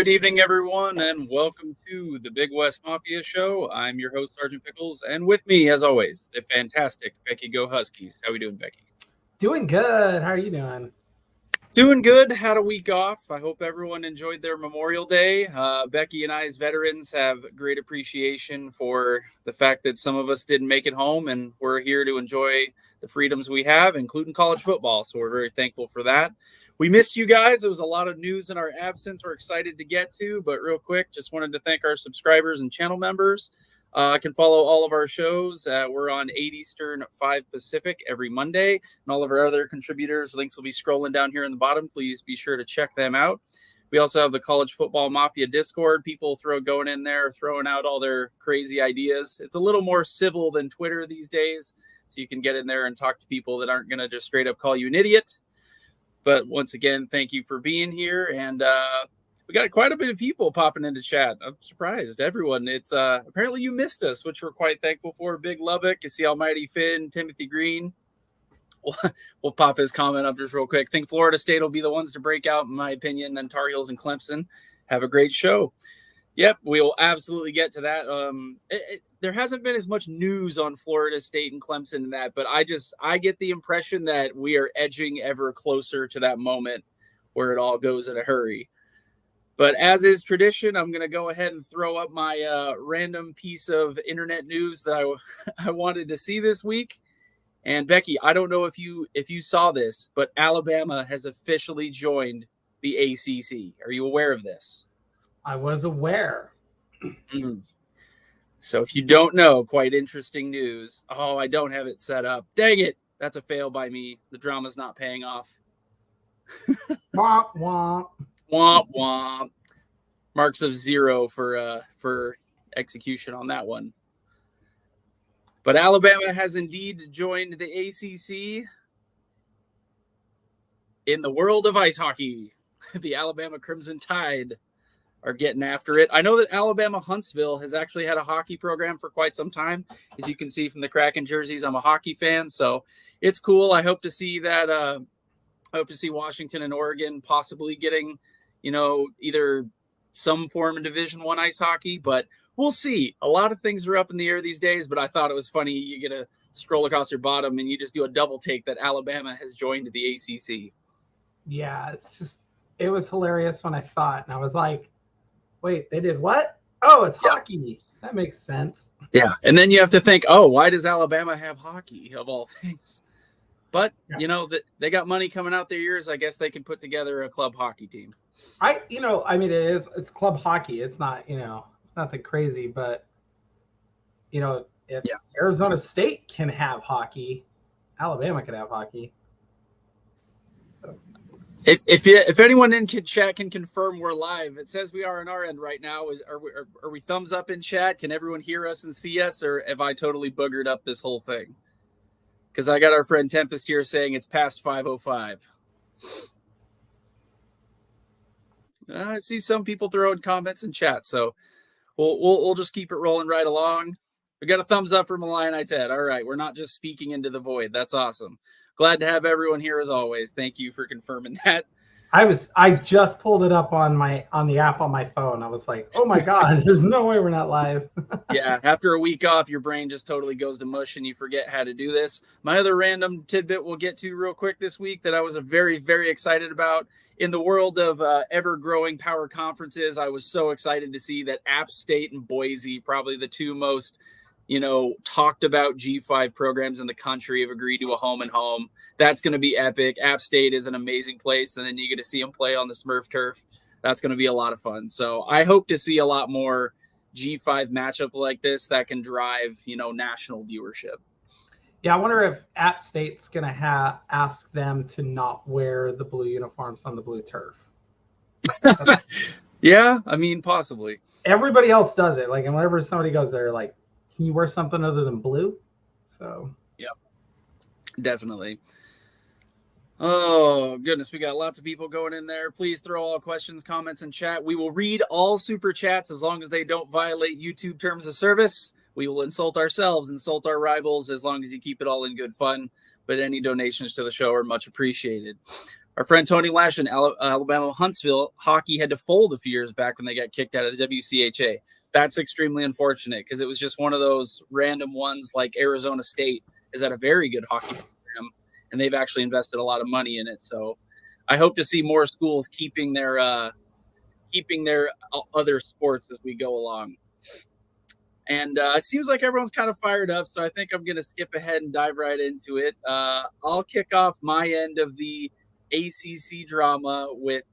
Good evening, everyone, and welcome to the Big West Mafia Show. I'm your host, Sergeant Pickles, and with me, as always, the fantastic Becky Go Huskies. How we doing, Becky? Doing good. How are you doing? Doing good. Had a week off. I hope everyone enjoyed their Memorial Day. Becky and I, as veterans, have great appreciation for the fact that some of us didn't make it home, and we're here to enjoy the freedoms we have, including college football. So we're very thankful for that. We missed you guys. There was a lot of news in our absence we're excited to get to, but real quick, just wanted to thank our subscribers and channel members. I can follow all of our shows. We're on 8 Eastern, 5 Pacific every Monday, and all of our other contributors. Links will be scrolling down here in the bottom. Please be sure to check them out. We also have the College Football Mafia Discord. People going in there, throwing out all their crazy ideas. It's a little more civil than Twitter these days, so you can get in there and talk to people that aren't going to just straight up call you an idiot. But once again, thank you for being here. And we got quite a bit of people popping into chat. I'm surprised. Everyone. It's apparently you missed us, which we're quite thankful for. Big Lubbock, you see Almighty Finn, Timothy Green. We'll pop his comment up just real quick. I think Florida State will be the ones to break out, in my opinion, and Tar Heels and Clemson. Have a great show. Yep, we will absolutely get to that. There hasn't been as much news on Florida State and Clemson in that, but I get the impression that we are edging ever closer to that moment where it all goes in a hurry. But as is tradition, I'm going to go ahead and throw up my random piece of internet news that I wanted to see this week. And Becky, I don't know if you saw this, but Alabama has officially joined the ACC. Are you aware of this? I was aware. So if you don't know, quite interesting news. Oh, I don't have it set up. Dang it. That's a fail by me. The drama's not paying off. Womp, womp. Womp, womp. Marks of 0 for execution on that one. But Alabama has indeed joined the ACC in the world of ice hockey. The Alabama Crimson Tide are getting after it. I know that Alabama Huntsville has actually had a hockey program for quite some time. As you can see from the Kraken jerseys, I'm a hockey fan, so it's cool. I hope to see that. I hope to see Washington and Oregon possibly getting, either some form of Division I ice hockey, but we'll see. A lot of things are up in the air these days, but I thought it was funny. You get to scroll across your bottom and you just do a double take that Alabama has joined the ACC. Yeah, it was hilarious when I saw it, and I was like, wait, they did what? Oh, it's hockey. That makes sense. Yeah. And then you have to think, oh, why does Alabama have hockey of all things? But, they got money coming out their ears. I guess they can put together a club hockey team. It's club hockey. It's not, it's nothing crazy, but, if Arizona State can have hockey, Alabama can have hockey. So. If anyone in chat can confirm we're live, it says we are on our end right now. Are we thumbs up in chat? Can everyone hear us and see us, or have I totally boogered up this whole thing? Because I got our friend Tempest here saying it's past 5:05. I see some people throwing comments in chat, so we'll just keep it rolling right along. We got a thumbs up from Illini Ted. All right, we're not just speaking into the void. That's awesome. Glad to have everyone here as always. Thank you for confirming that. I just pulled it up on the app on my phone. I was like, oh my God, there's no way we're not live. Yeah, after a week off, your brain just totally goes to mush and you forget how to do this. My other random tidbit we'll get to real quick this week that I was very, very excited about. In the world of ever-growing power conferences, I was so excited to see that App State and Boise, probably the two most talked about G5 programs in the country, have agreed to a home and home. That's going to be epic. App State is an amazing place, and then you get to see them play on the Smurf turf. That's going to be a lot of fun. So I hope to see a lot more G5 matchup like this that can drive, national viewership. Yeah, I wonder if App State's going to ask them to not wear the blue uniforms on the blue turf. Yeah, possibly. Everybody else does it. Like, and whenever somebody goes there, like, can you wear something other than blue? So, yep, definitely. Oh, goodness. We got lots of people going in there. Please throw all questions, comments, in chat. We will read all super chats as long as they don't violate YouTube terms of service. We will insult ourselves, insult our rivals, as long as you keep it all in good fun. But any donations to the show are much appreciated. Our friend Tony Lash in Alabama Huntsville hockey had to fold a few years back when they got kicked out of the WCHA. That's extremely unfortunate because it was just one of those random ones. Like Arizona State is at a very good hockey program, and they've actually invested a lot of money in it. So I hope to see more schools keeping their other sports as we go along. And it seems like everyone's kind of fired up, so I think I'm going to skip ahead and dive right into it. I'll kick off my end of the ACC drama with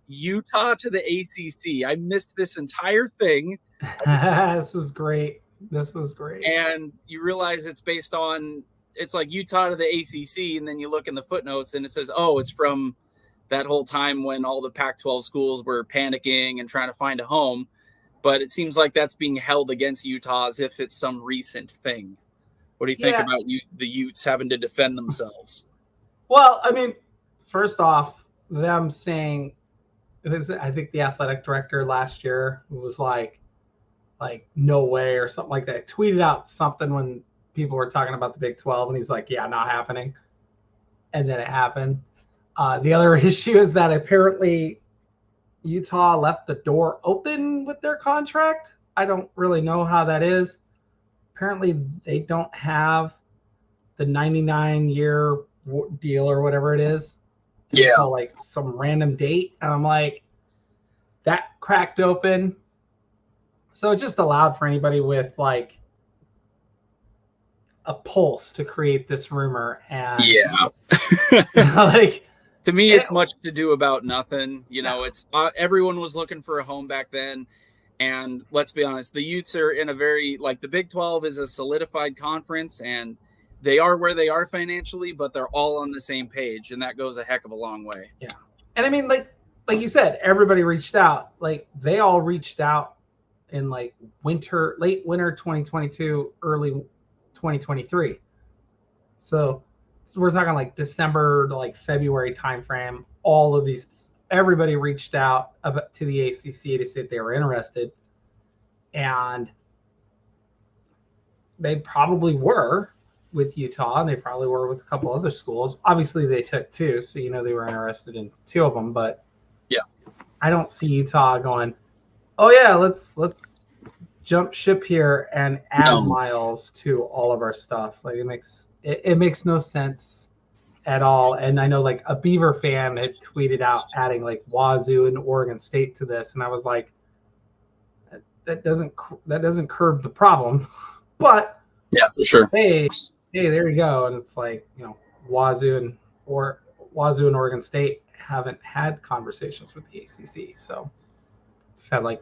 Utah to the ACC. I missed this entire thing. This was great. And you realize it's based on, it's like Utah to the ACC, and then you look in the footnotes and it says, oh, it's from that whole time when all the Pac-12 schools were panicking and trying to find a home. But it seems like that's being held against Utah as if it's some recent thing. What do you think about the Utes having to defend themselves? Well, I mean, first off, them saying, I think the athletic director last year was like no way or something like that. Tweeted out something when people were talking about the Big 12, and he's like, yeah, not happening. And then it happened. The other issue is that apparently Utah left the door open with their contract. I don't really know how that is. Apparently they don't have the 99-year deal or whatever it is. Yeah. Until like some random date. And I'm like, that cracked open. So it just allowed for anybody with like a pulse to create this rumor. And like, to me, it's much to do about nothing. You know, it's everyone was looking for a home back then. And let's be honest, the Utes are in a very, like, the Big 12 is a solidified conference, and they are where they are financially, but they're all on the same page. And that goes a heck of a long way. Yeah. And I mean, like you said, everybody reached out. Like, they all reached out in like late winter 2022, early 2023. So we're talking like December to like February timeframe. All of these, everybody reached out to the ACC to say if they were interested, and they probably were with Utah, and they probably were with a couple other schools. Obviously, they took two, so you know they were interested in two of them. But yeah, I don't see Utah going, oh yeah, let's jump ship here and add miles to all of our stuff. Like it makes no sense at all. And I know like a Beaver fan had tweeted out adding like Wazoo and Oregon State to this, and I was like, that doesn't curb the problem. But yeah, for sure. Hey, there you go. And it's like, you know, Wazoo and Oregon State haven't had conversations with the ACC, so had like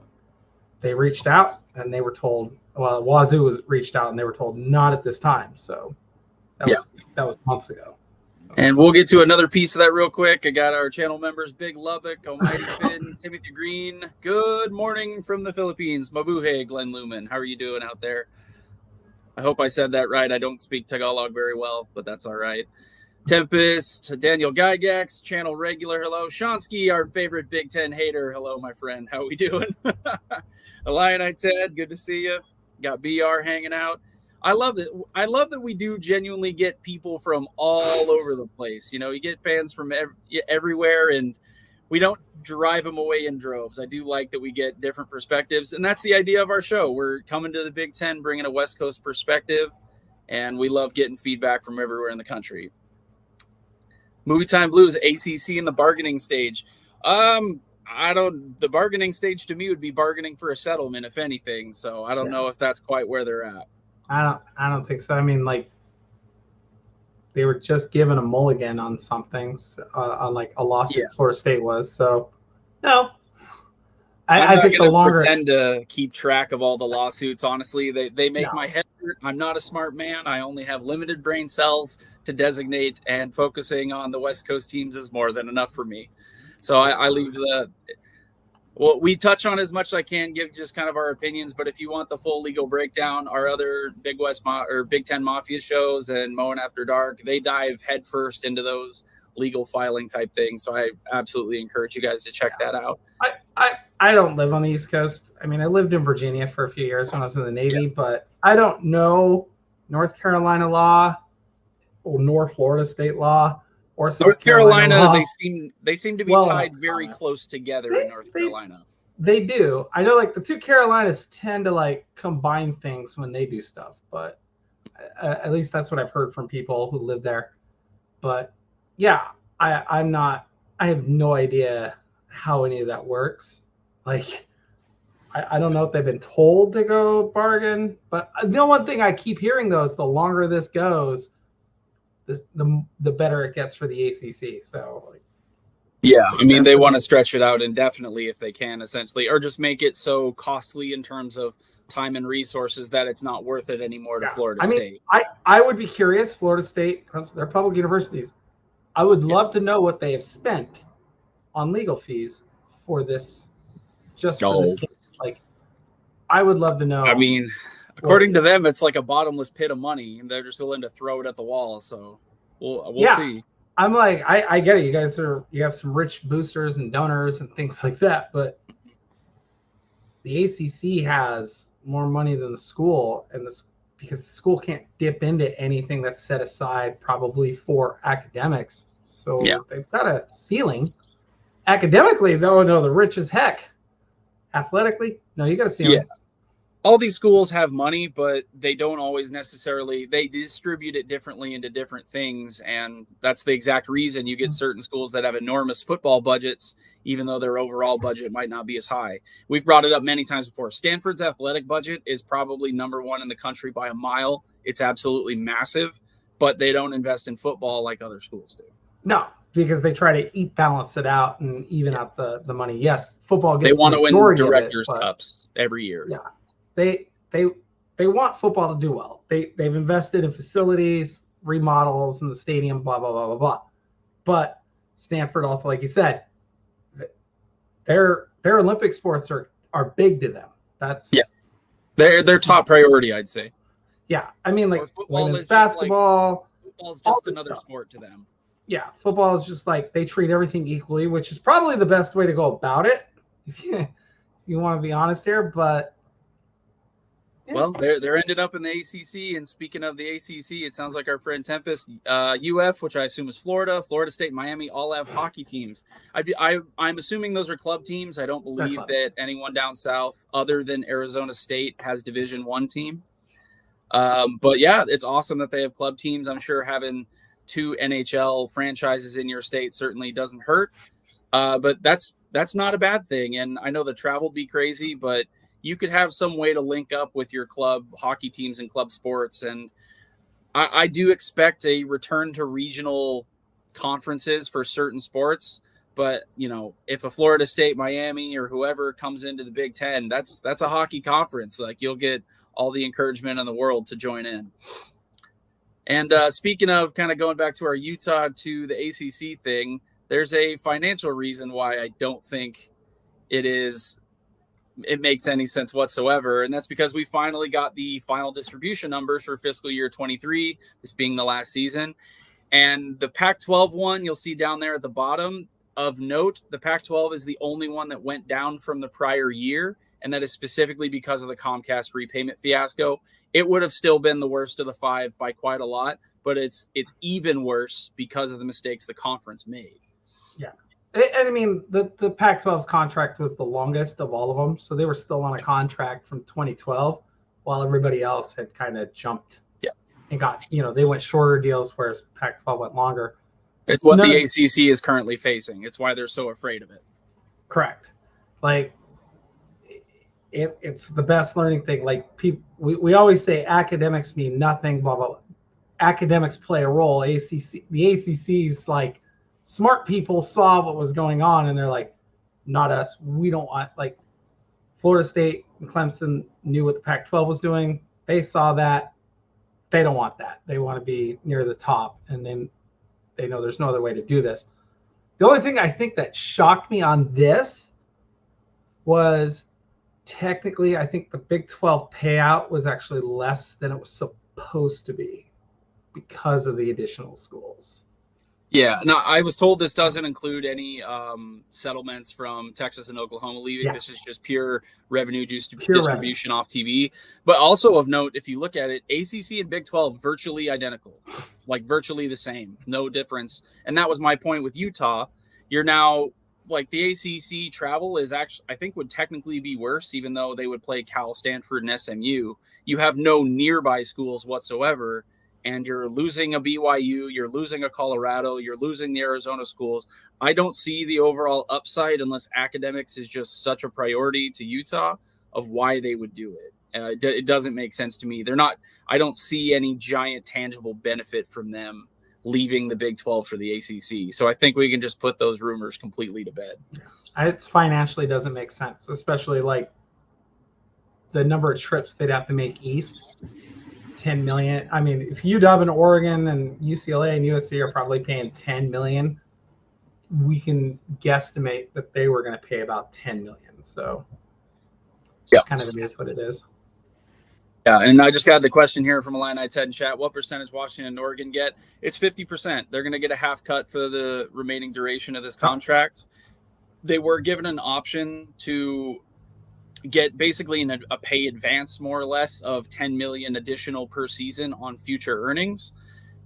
they reached out and they were told, well, Wazoo was reached out and they were told not at this time. So that was months ago. And we'll get to another piece of that real quick. I got our channel members, Big Lubbock, Almighty Finn, Timothy Green. Good morning from the Philippines. Mabuhay, Glenn Lumen. How are you doing out there? I hope I said that right. I don't speak Tagalog very well, but that's all right. Tempest, Daniel Gygax, channel regular, hello. Shonsky, our favorite Big Ten hater, hello, my friend. How we doing? Illini Ted, good to see you. Got BR hanging out. I love it. I love that we do genuinely get people from all over the place. You know, you get fans from everywhere, and we don't drive them away in droves. I do like that we get different perspectives, and that's the idea of our show. We're coming to the Big Ten, bringing a West Coast perspective, and we love getting feedback from everywhere in the country. Movie Time Blues, ACC in the bargaining stage. The bargaining stage to me would be bargaining for a settlement, if anything. So I don't know if that's quite where they're at. I don't think so. I mean, like, they were just given a mulligan on some things, on like a lawsuit Florida State was. So no, I think the longer pretend to keep track of all the lawsuits. Honestly, they make my head hurt. I'm not a smart man. I only have limited brain cells to designate, and focusing on the West Coast teams is more than enough for me. So I leave we touch on as much as I can, give just kind of our opinions. But if you want the full legal breakdown, our other Big Ten Mafia shows and Mowing After Dark, they dive headfirst into those legal filing type things. So I absolutely encourage you guys to check that out. I don't live on the East Coast. I mean, I lived in Virginia for a few years when I was in the Navy, but I don't know North Carolina law or nor Florida state law. or South North Carolina, Well, they seem to be well tied enough very comment. close together in North Carolina. They do. I know, like the two Carolinas tend to like combine things when they do stuff, but at least that's what I've heard from people who live there. But yeah, I'm not. I have no idea how any of that works. Like, I don't know if they've been told to go bargain, but the one thing I keep hearing though is the longer this goes, the better it gets for the ACC. So, like, yeah, I mean, they want to stretch it out indefinitely if they can, essentially, or just make it so costly in terms of time and resources that it's not worth it anymore to Florida State. I would be curious. Florida State, they're public universities. I would love to know what they have spent on legal fees for this, just for this case. Like, I would love to know. I mean, according to them, it's like a bottomless pit of money, and they're just willing to throw it at the wall. So we'll see. I'm like, I get it. You have some rich boosters and donors and things like that, but the ACC has more money than the school, and because the school can't dip into anything that's set aside probably for academics. So they've got a ceiling. Academically, though, no, they're rich as heck. Athletically, no, you got to see them. All these schools have money, but they don't always necessarily, they distribute it differently into different things. And that's the exact reason you get certain schools that have enormous football budgets, even though their overall budget might not be as high. We've brought it up many times before. Stanford's athletic budget is probably #1 in the country by a mile. It's absolutely massive, but they don't invest in football like other schools do. No, because they try to balance it out and even out the money. Yes, football gets they want to win directors' but, cups every year. Yeah, they want football to do well. They've invested in facilities, remodels, in the stadium, blah blah blah blah blah. But Stanford also, like you said, their Olympic sports are big to them. That's their top priority, I'd say. Yeah, I mean, like women's basketball. Football's just another sport to them. Yeah, football is just like they treat everything equally, which is probably the best way to go about it, if you want to be honest here. But well, they're ended up in the ACC, and speaking of the ACC, it sounds like our friend Tempest, UF, which I assume is Florida State, Miami, all have hockey teams. I'm assuming those are club teams. I don't believe that anyone down south, other than Arizona State, has Division I team. But yeah, it's awesome that they have club teams. I'm sure having 2 NHL franchises in your state certainly doesn't hurt. But that's not a bad thing. And I know the travel will be crazy, but you could have some way to link up with your club hockey teams and club sports. And I do expect a return to regional conferences for certain sports. But, you know, if a Florida State, Miami, or whoever comes into the Big Ten, that's a hockey conference. Like, you'll get all the encouragement in the world to join in. And speaking of kind of going back to our Utah to the ACC thing, there's a financial reason why I don't think it makes any sense whatsoever. And that's because we finally got the final distribution numbers for fiscal year 23, this being the last season. And the Pac-12 one, you'll see down there at the bottom. Of note, the Pac-12 is the only one that went down from the prior year, and that is specifically because of the Comcast repayment fiasco. It would have still been the worst of the 5 by quite a lot, but it's even worse because of the mistakes the conference made. Yeah. And I mean, the Pac-12's contract was the longest of all of them, so they were still on a contract from 2012, while everybody else had kind of jumped and got, they went shorter deals, whereas Pac-12 went longer. It's what the ACC is currently facing. It's why they're so afraid of it. Correct. Like, it's the best learning thing. Like, we always say academics mean nothing, blah, blah, blah. Academics play a role. The ACC's like, smart people saw what was going on, and they're like, not us. We don't want, like, Florida State and Clemson knew what the Pac-12 was doing. They saw that. They don't want that. They want to be near the top, and then they know there's no other way to do this. The only thing I think that shocked me on this was technically, I think the Big 12 payout was actually less than it was supposed to be because of the additional schools. Yeah, no, I was told this doesn't include any settlements from Texas and Oklahoma leaving. Yeah. This is just pure revenue Pure distribution off TV. But also of note, if you look at it, ACC and Big 12 virtually identical, like virtually the same, no difference. And that was my point with Utah. You're now like the ACC travel is actually, I think, would technically be worse, even though they would play Cal, Stanford, and SMU. You have no nearby schools whatsoever. And you're losing a BYU, you're losing a Colorado, you're losing the Arizona schools. I don't see the overall upside unless academics is just such a priority to Utah of why they would do it. It doesn't make sense to me. They're not. I don't see any giant tangible benefit from them leaving the Big 12 for the ACC. So I think we can just put those rumors completely to bed. It financially doesn't make sense, especially like the number of trips they'd have to make east. 10 million. I mean, if UW and Oregon and UCLA and USC are probably paying 10 million, we can guesstimate that they were going to pay about 10 million. So kind of is what it is. Yeah, and I just got the question here from Illini Ted in chat. What percentage Washington and Oregon get? It's 50%. They're going to get a half cut for the remaining duration of this contract. They were given an option to get basically a pay advance, more or less, of 10 million additional per season on future earnings.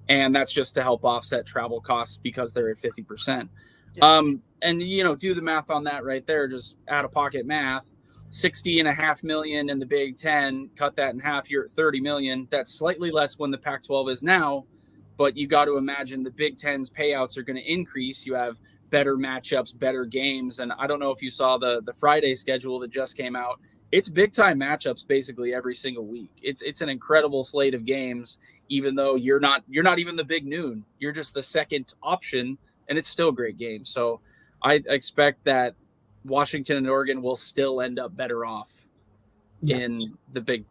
And that's just to help offset travel costs because they're at 50%. Yeah. And, do the math on that right there, just out of pocket math. 60.5 million in the Big Ten, cut that in half, you're at 30 million. That's slightly less when the Pac-12 is now, but you got to imagine the Big Ten's payouts are going to increase. You have better matchups, better games. And I don't know if you saw the Friday schedule that just came out. It's big time matchups basically every single week. It's an incredible slate of games, even though you're not even the big noon. You're just the second option, and it's still a great game. So I expect that Washington and Oregon will still end up better off in the Big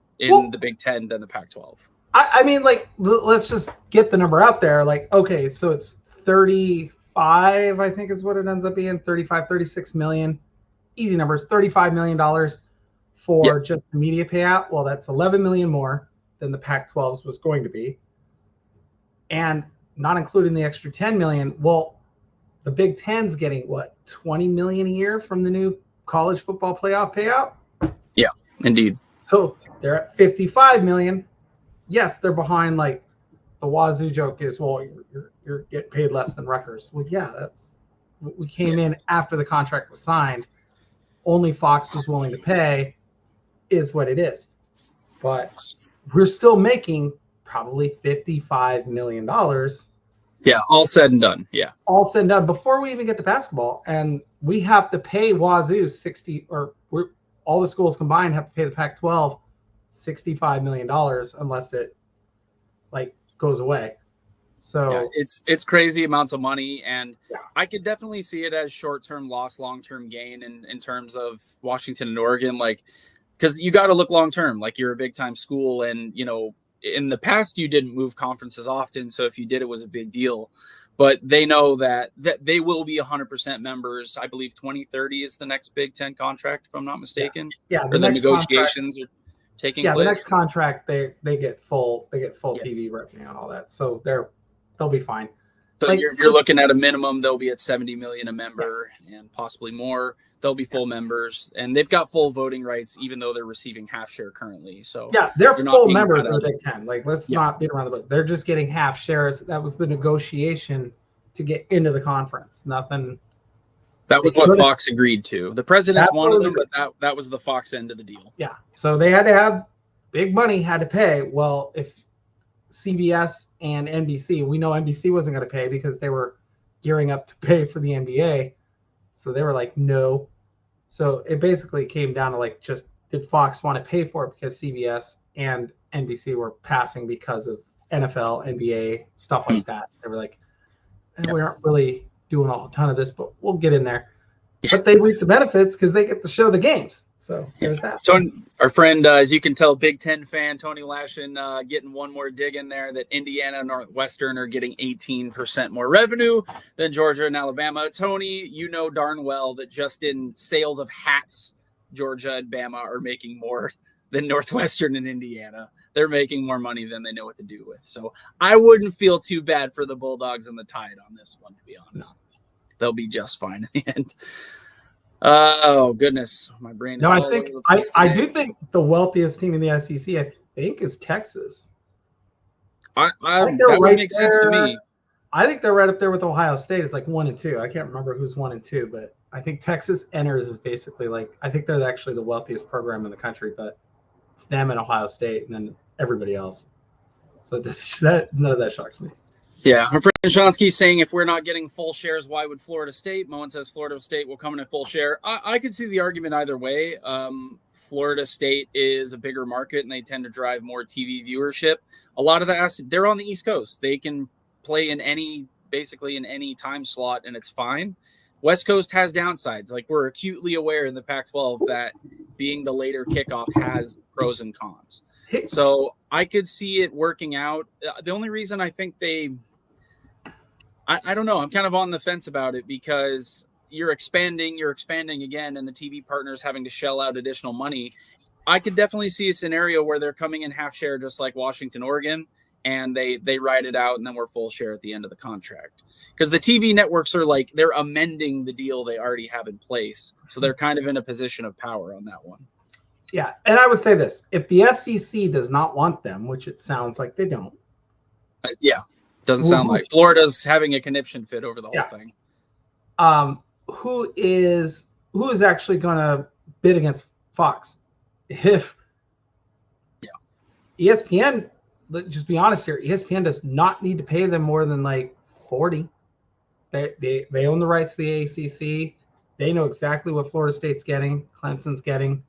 Ten than the Pac-12. I mean, like, let's just get the number out there. Like, okay, so it's 35, I think is what it ends up being, 35, 36 million. Easy numbers, $35 million for just the media payout. Well, that's 11 million more than the Pac-12's was going to be. And not including the extra 10 million. Well, the Big Ten's getting what, 20 million a year from the new college football playoff payout? Yeah, indeed. So they're at 55 million. Yes, they're behind. Like the Wazoo joke is, well, you're getting paid less than Rutgers. Well, yeah, we came in after the contract was signed. Only Fox was willing to pay, is what it is. But we're still making probably $55 million. Yeah, all said and done. Yeah. All said and done before we even get to basketball. And we have to pay Wazoo 60, or all the schools combined have to pay the Pac-12 $65 million unless it like goes away. So yeah, it's crazy amounts of money, and I could definitely see it as short-term loss, long-term gain in terms of Washington and Oregon, like, because you got to look long-term. Like, you're a big-time school, and in the past you didn't move conferences often, so if you did, it was a big deal. But they know that they will be 100% members. I believe 2030 is the next Big Ten contract, if I'm not mistaken. Yeah, or the negotiations are taking place. The next contract they get full TV revenue and all that, so they'll be fine. So like, you're looking at a minimum. They'll be at 70 million a member and possibly more. They'll be full members, and they've got full voting rights, even though they're receiving half share currently. So yeah, they're full members of the Big Ten. Like, let's not beat around the bush. They're just getting half shares. That was the negotiation to get into the conference. Nothing. That was what Fox agreed to. The presidents wanted them, but that was the Fox end of the deal. Yeah. So they had to have big money, had to pay. Well, if CBS and NBC, we know NBC wasn't going to pay because they were gearing up to pay for the NBA. So they were like, no. So it basically came down to like, just did Fox want to pay for it because CBS and NBC were passing because of NFL, NBA, stuff like that. They were like, we aren't really doing a ton of this, but we'll get in there. But they reap the benefits because they get to show the games. So there's that. Tony, our friend, as you can tell, Big Ten fan, Tony Lashin, getting one more dig in there that Indiana and Northwestern are getting 18% more revenue than Georgia and Alabama. Tony, you know darn well that just in sales of hats, Georgia and Bama are making more than Northwestern and Indiana. They're making more money than they know what to do with. So I wouldn't feel too bad for the Bulldogs and the Tide on this one, to be honest. No. They'll be just fine in the end. Oh, goodness. My brain is all over the place today. I do think the wealthiest team in the SEC, I think, is Texas. I think that would make sense to me. I think they're right up there with Ohio State. It's like 1 and 2. I can't remember who's 1 and 2, but I think Texas enters is basically like, I think they're actually the wealthiest program in the country, but it's them and Ohio State and then everybody else. So none of that shocks me. Yeah, our friend Shonsky's saying if we're not getting full shares, why would Florida State? Moen says Florida State will come in at full share. I could see the argument either way. Florida State is a bigger market and they tend to drive more TV viewership. A lot of they're on the East Coast. They can play basically in any time slot and it's fine. West Coast has downsides. Like we're acutely aware in the Pac-12 that being the later kickoff has pros and cons. So I could see it working out. The only reason I think I don't know. I'm kind of on the fence about it because you're expanding again, and the TV partners having to shell out additional money. I could definitely see a scenario where they're coming in half share, just like Washington, Oregon, and they ride it out, and then we're full share at the end of the contract. Because the TV networks are like they're amending the deal they already have in place, so they're kind of in a position of power on that one. Yeah, and I would say this: if the SEC does not want them, which it sounds like they don't, doesn't sound like Florida's having a conniption fit over the whole thing. Who is actually going to bid against Fox? If ESPN, let's just be honest here, ESPN does not need to pay them more than like 40. They own the rights to the ACC. They know exactly what Florida State's getting, Clemson's getting.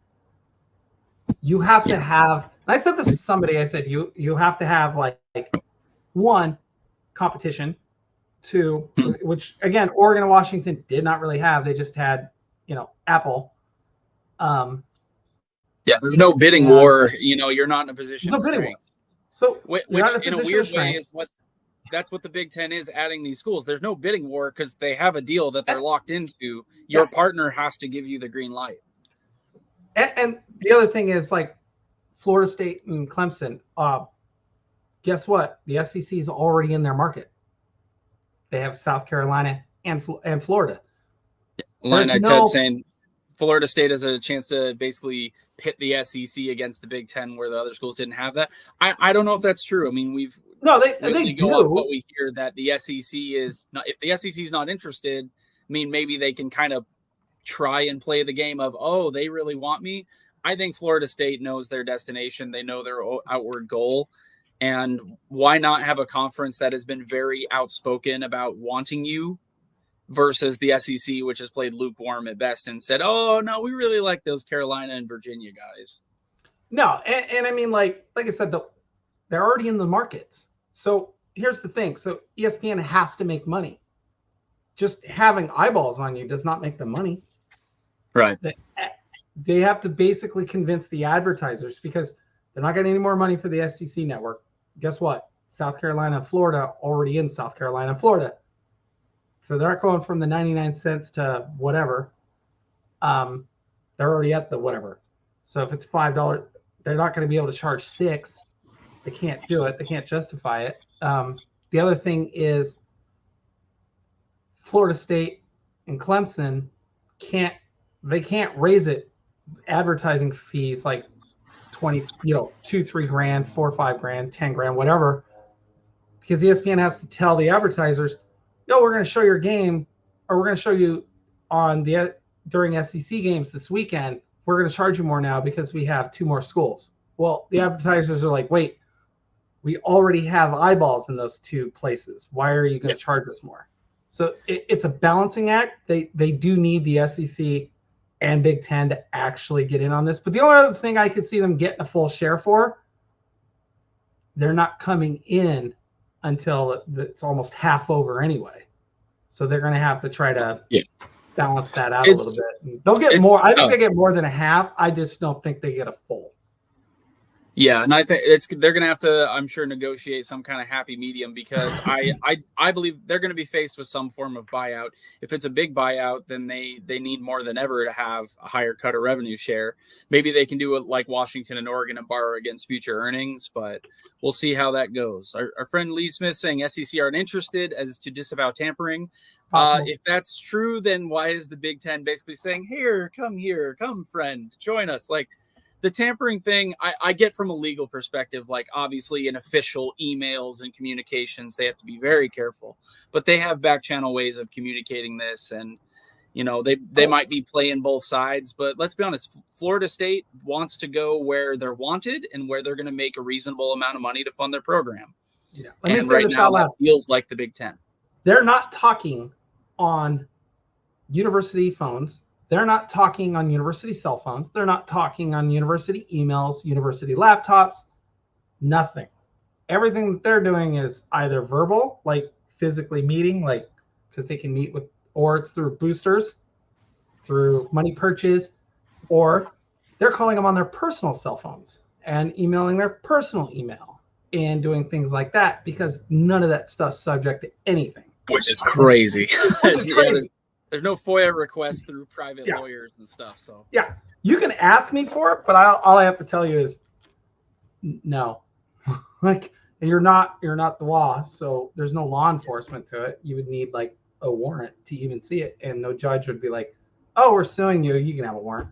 You have to have, and I said this to somebody, I said you have to have like one, competition, 2, which again, Oregon and Washington did not really have. They just had, Apple. There's no bidding war. You're not in a position of strength. So which in a weird way is that's what the Big Ten is adding these schools. There's no bidding war because they have a deal that they're locked into. Your partner has to give you the green light. And the other thing is like Florida State and Clemson. Guess what? The SEC is already in their market. They have South Carolina and Florida. Line I said saying Florida State has a chance to basically pit the SEC against the Big Ten where the other schools didn't have that. I don't know if that's true. I mean, they do. Off what we hear that the SEC is not. If the SEC is not interested, I mean, maybe they can kind of try and play the game of, oh, they really want me. I think Florida State knows their destination. They know their outward goal. And why not have a conference that has been very outspoken about wanting you versus the SEC, which has played lukewarm at best and said, oh, no, we really like those Carolina and Virginia guys. No, and I mean, like I said, they're already in the markets. So here's the thing. So ESPN has to make money. Just having eyeballs on you does not make them money. Right. They have to basically convince the advertisers because they're not getting any more money for the SEC network. Guess what? South Carolina and Florida already in South Carolina and Florida. So they're not going from the 99 cents to whatever. They're already at the whatever. So if it's $5, they're not going to be able to charge $6. They can't do it. They can't justify it. The other thing is Florida State and Clemson can't raise it advertising fees like 20, $2-3 grand, $4 5 grand, 10 grand, whatever, because ESPN has to tell the advertisers, no, we're going to show your game, or we're going to show you during SEC games this weekend. We're going to charge you more now because we have 2 more schools. Well, the advertisers are like, wait, we already have eyeballs in those 2 places. Why are you going to charge us more? So it's a balancing act. They do need the SEC and Big Ten to actually get in on this. But the only other thing I could see them getting a full share for, they're not coming in until it's almost half over anyway. So they're going to have to try to balance that out a little bit. They'll get more. I think they get more than a half. I just don't think they get a full. Yeah, and I think they're going to have to, I'm sure, negotiate some kind of happy medium, because I believe they're going to be faced with some form of buyout. If it's a big buyout, then they need more than ever to have a higher cut of revenue share. Maybe they can do it like Washington and Oregon and borrow against future earnings, but we'll see how that goes. Our friend Lee Smith saying SEC aren't interested as to disavow tampering. If that's true, then why is the Big Ten basically saying, here, come friend, join us? Like, the tampering thing, I get from a legal perspective. Like, obviously in official emails and communications, they have to be very careful, but they have back channel ways of communicating this. And, they might be playing both sides, but let's be honest, Florida State wants to go where they're wanted and where they're going to make a reasonable amount of money to fund their program. Yeah. And right now that feels like the Big Ten. They're not talking on university phones. They're not talking on university cell phones. They're not talking on university emails, university laptops, nothing. Everything that they're doing is either verbal, like physically meeting, like because they can meet with, or it's through boosters, through money purchase, or they're calling them on their personal cell phones and emailing their personal email and doing things like that, because none of that stuff's subject to anything. Which is crazy. Crazy. There's no FOIA requests through private lawyers and stuff. So yeah, you can ask me for it, but all I have to tell you is no. Like, you're not the law, so there's no law enforcement to it. You would need like a warrant to even see it, and no judge would be like, "Oh, we're suing you. You can have a warrant."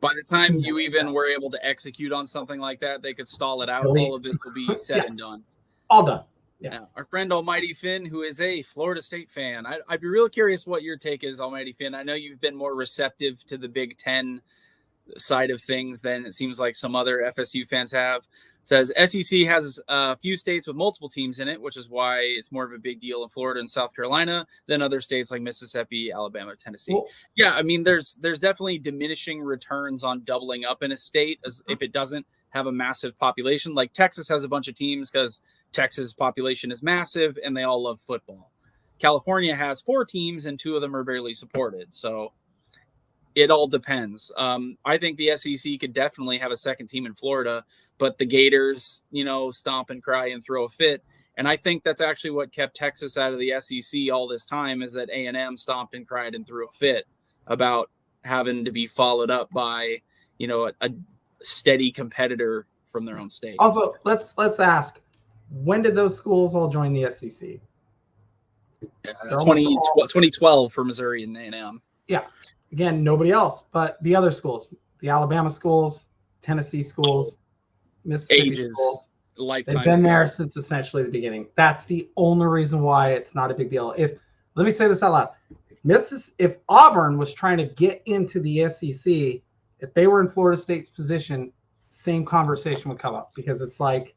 By the time you even were able to execute on something like that, they could stall it out. All of this will be said and done. All done. Yeah. Now, our friend Almighty Finn, who is a Florida State fan, I'd be real curious what your take is, Almighty Finn. I know you've been more receptive to the Big Ten side of things than it seems like some other FSU fans have. Says SEC has a few states with multiple teams in it, which is why it's more of a big deal in Florida and South Carolina than other states like Mississippi, Alabama, Tennessee. Well, yeah, I mean, there's definitely diminishing returns on doubling up in a state as if it doesn't have a massive population. Like Texas has a bunch of teams because Texas population is massive and they all love football. California has 4 teams and 2 of them are barely supported. So it all depends. I think the SEC could definitely have a second team in Florida, but the Gators, stomp and cry and throw a fit. And I think that's actually what kept Texas out of the SEC all this time, is that A&M stomped and cried and threw a fit about having to be followed up by, a steady competitor from their own state. Also, let's ask, when did those schools all join the SEC? 2012 for Missouri and A&M. Yeah. Again, nobody else, but the other schools, the Alabama schools, Tennessee schools, Mississippi schools, lifetime. They've been there since essentially the beginning. That's the only reason why it's not a big deal. Let me say this out loud. If Auburn was trying to get into the SEC, if they were in Florida State's position, same conversation would come up, because it's like,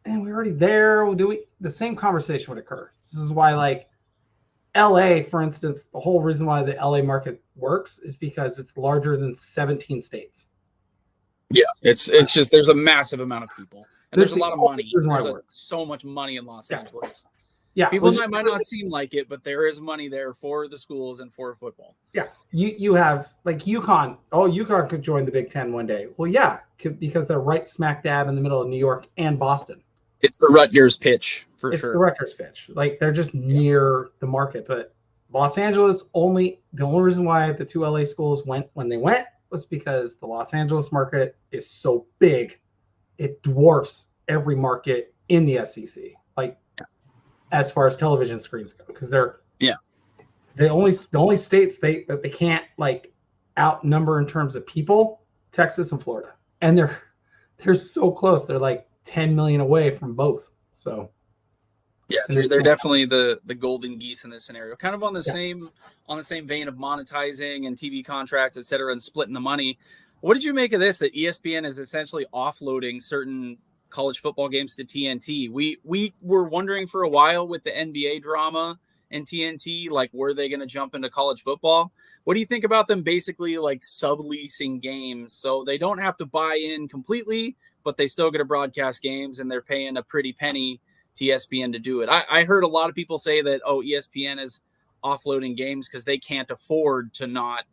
and we're already there. The same conversation would occur. This is why, like, LA, for instance, the whole reason why the LA market works is because it's larger than 17 states. Yeah, it's just, there's a massive amount of people, and there's a lot of money. There's so much money in Los Angeles. Yeah, people might not seem like it, but there is money there for the schools and for football. Yeah, you have like UConn. Oh, UConn could join the Big Ten one day. Well, yeah, because they're right smack dab in the middle of New York and Boston. It's the Rutgers pitch for sure. It's the Rutgers pitch. Like, they're just near the market. But Los Angeles, the only reason why the 2 LA schools went when they went was because the Los Angeles market is so big, it dwarfs every market in the SEC. Like, as far as television screens go, because they're the only states that they can't like outnumber in terms of people, Texas and Florida, and they're so close. They're like 10 million away from both. So yeah, they're definitely the golden geese in this scenario. Kind of on the same vein of monetizing and TV contracts, et cetera, and splitting the money. What did you make of this? That ESPN is essentially offloading certain college football games to TNT. We were wondering for a while with the NBA drama and TNT, like, were they going to jump into college football? What do you think about them basically like subleasing games so they don't have to buy in completely, but they still get to broadcast games, and they're paying a pretty penny to ESPN to do it? I heard a lot of people say that, ESPN is offloading games because they can't afford to not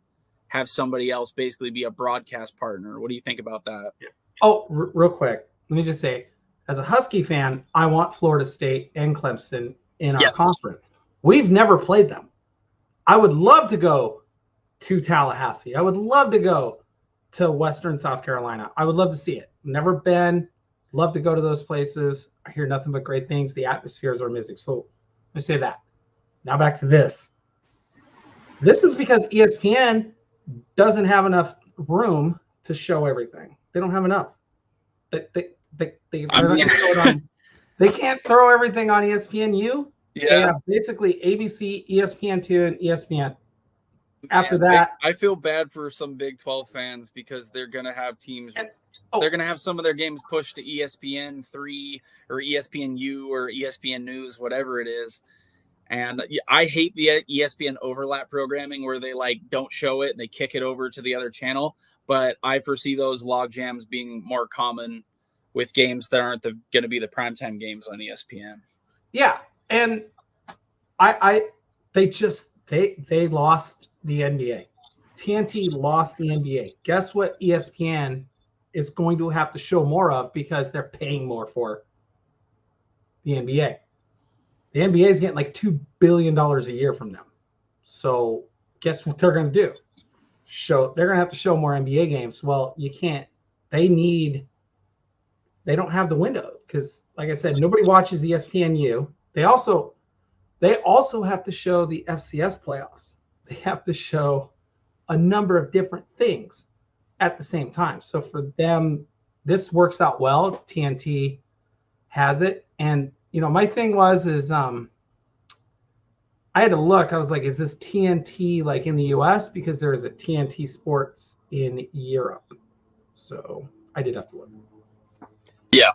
have somebody else basically be a broadcast partner. What do you think about that? Oh, real quick, let me just say, as a Husky fan, I want Florida State and Clemson in our conference. We've never played them. I would love to go to Tallahassee. I would love to go to Western South Carolina. I would love to see it. Never been. Love to go to those places. I hear nothing but great things. The atmospheres are amazing. So let me say that. Now back to this. This is because ESPN doesn't have enough room to show everything. They don't have enough. They can't throw everything on ESPNU. Yeah. They have basically ABC, ESPN2, and ESPN. After that, I feel bad for some Big 12 fans because they're going to have teams. They're going to have some of their games pushed to ESPN3 or ESPNU or ESPN News, whatever it is. And I hate the ESPN overlap programming where they like don't show it and they kick it over to the other channel. But I foresee those log jams being more common with games that aren't going to be the primetime games on ESPN. Yeah, and they lost the NBA. TNT lost the NBA. Guess what ESPN is going to have to show more of because they're paying more for the NBA. The NBA is getting like $2 billion a year from them. So guess what they're going to do? They're going to have to show more NBA games. Well, you can't. They don't have the window because, like I said, nobody watches ESPNU. They also have to show the FCS playoffs. They have to show a number of different things at the same time. So for them, this works out well. It's TNT has it. And, my thing is I had to look. I was like, is this TNT like in the US? Because there is a TNT Sports in Europe. So I did have to look. Yeah.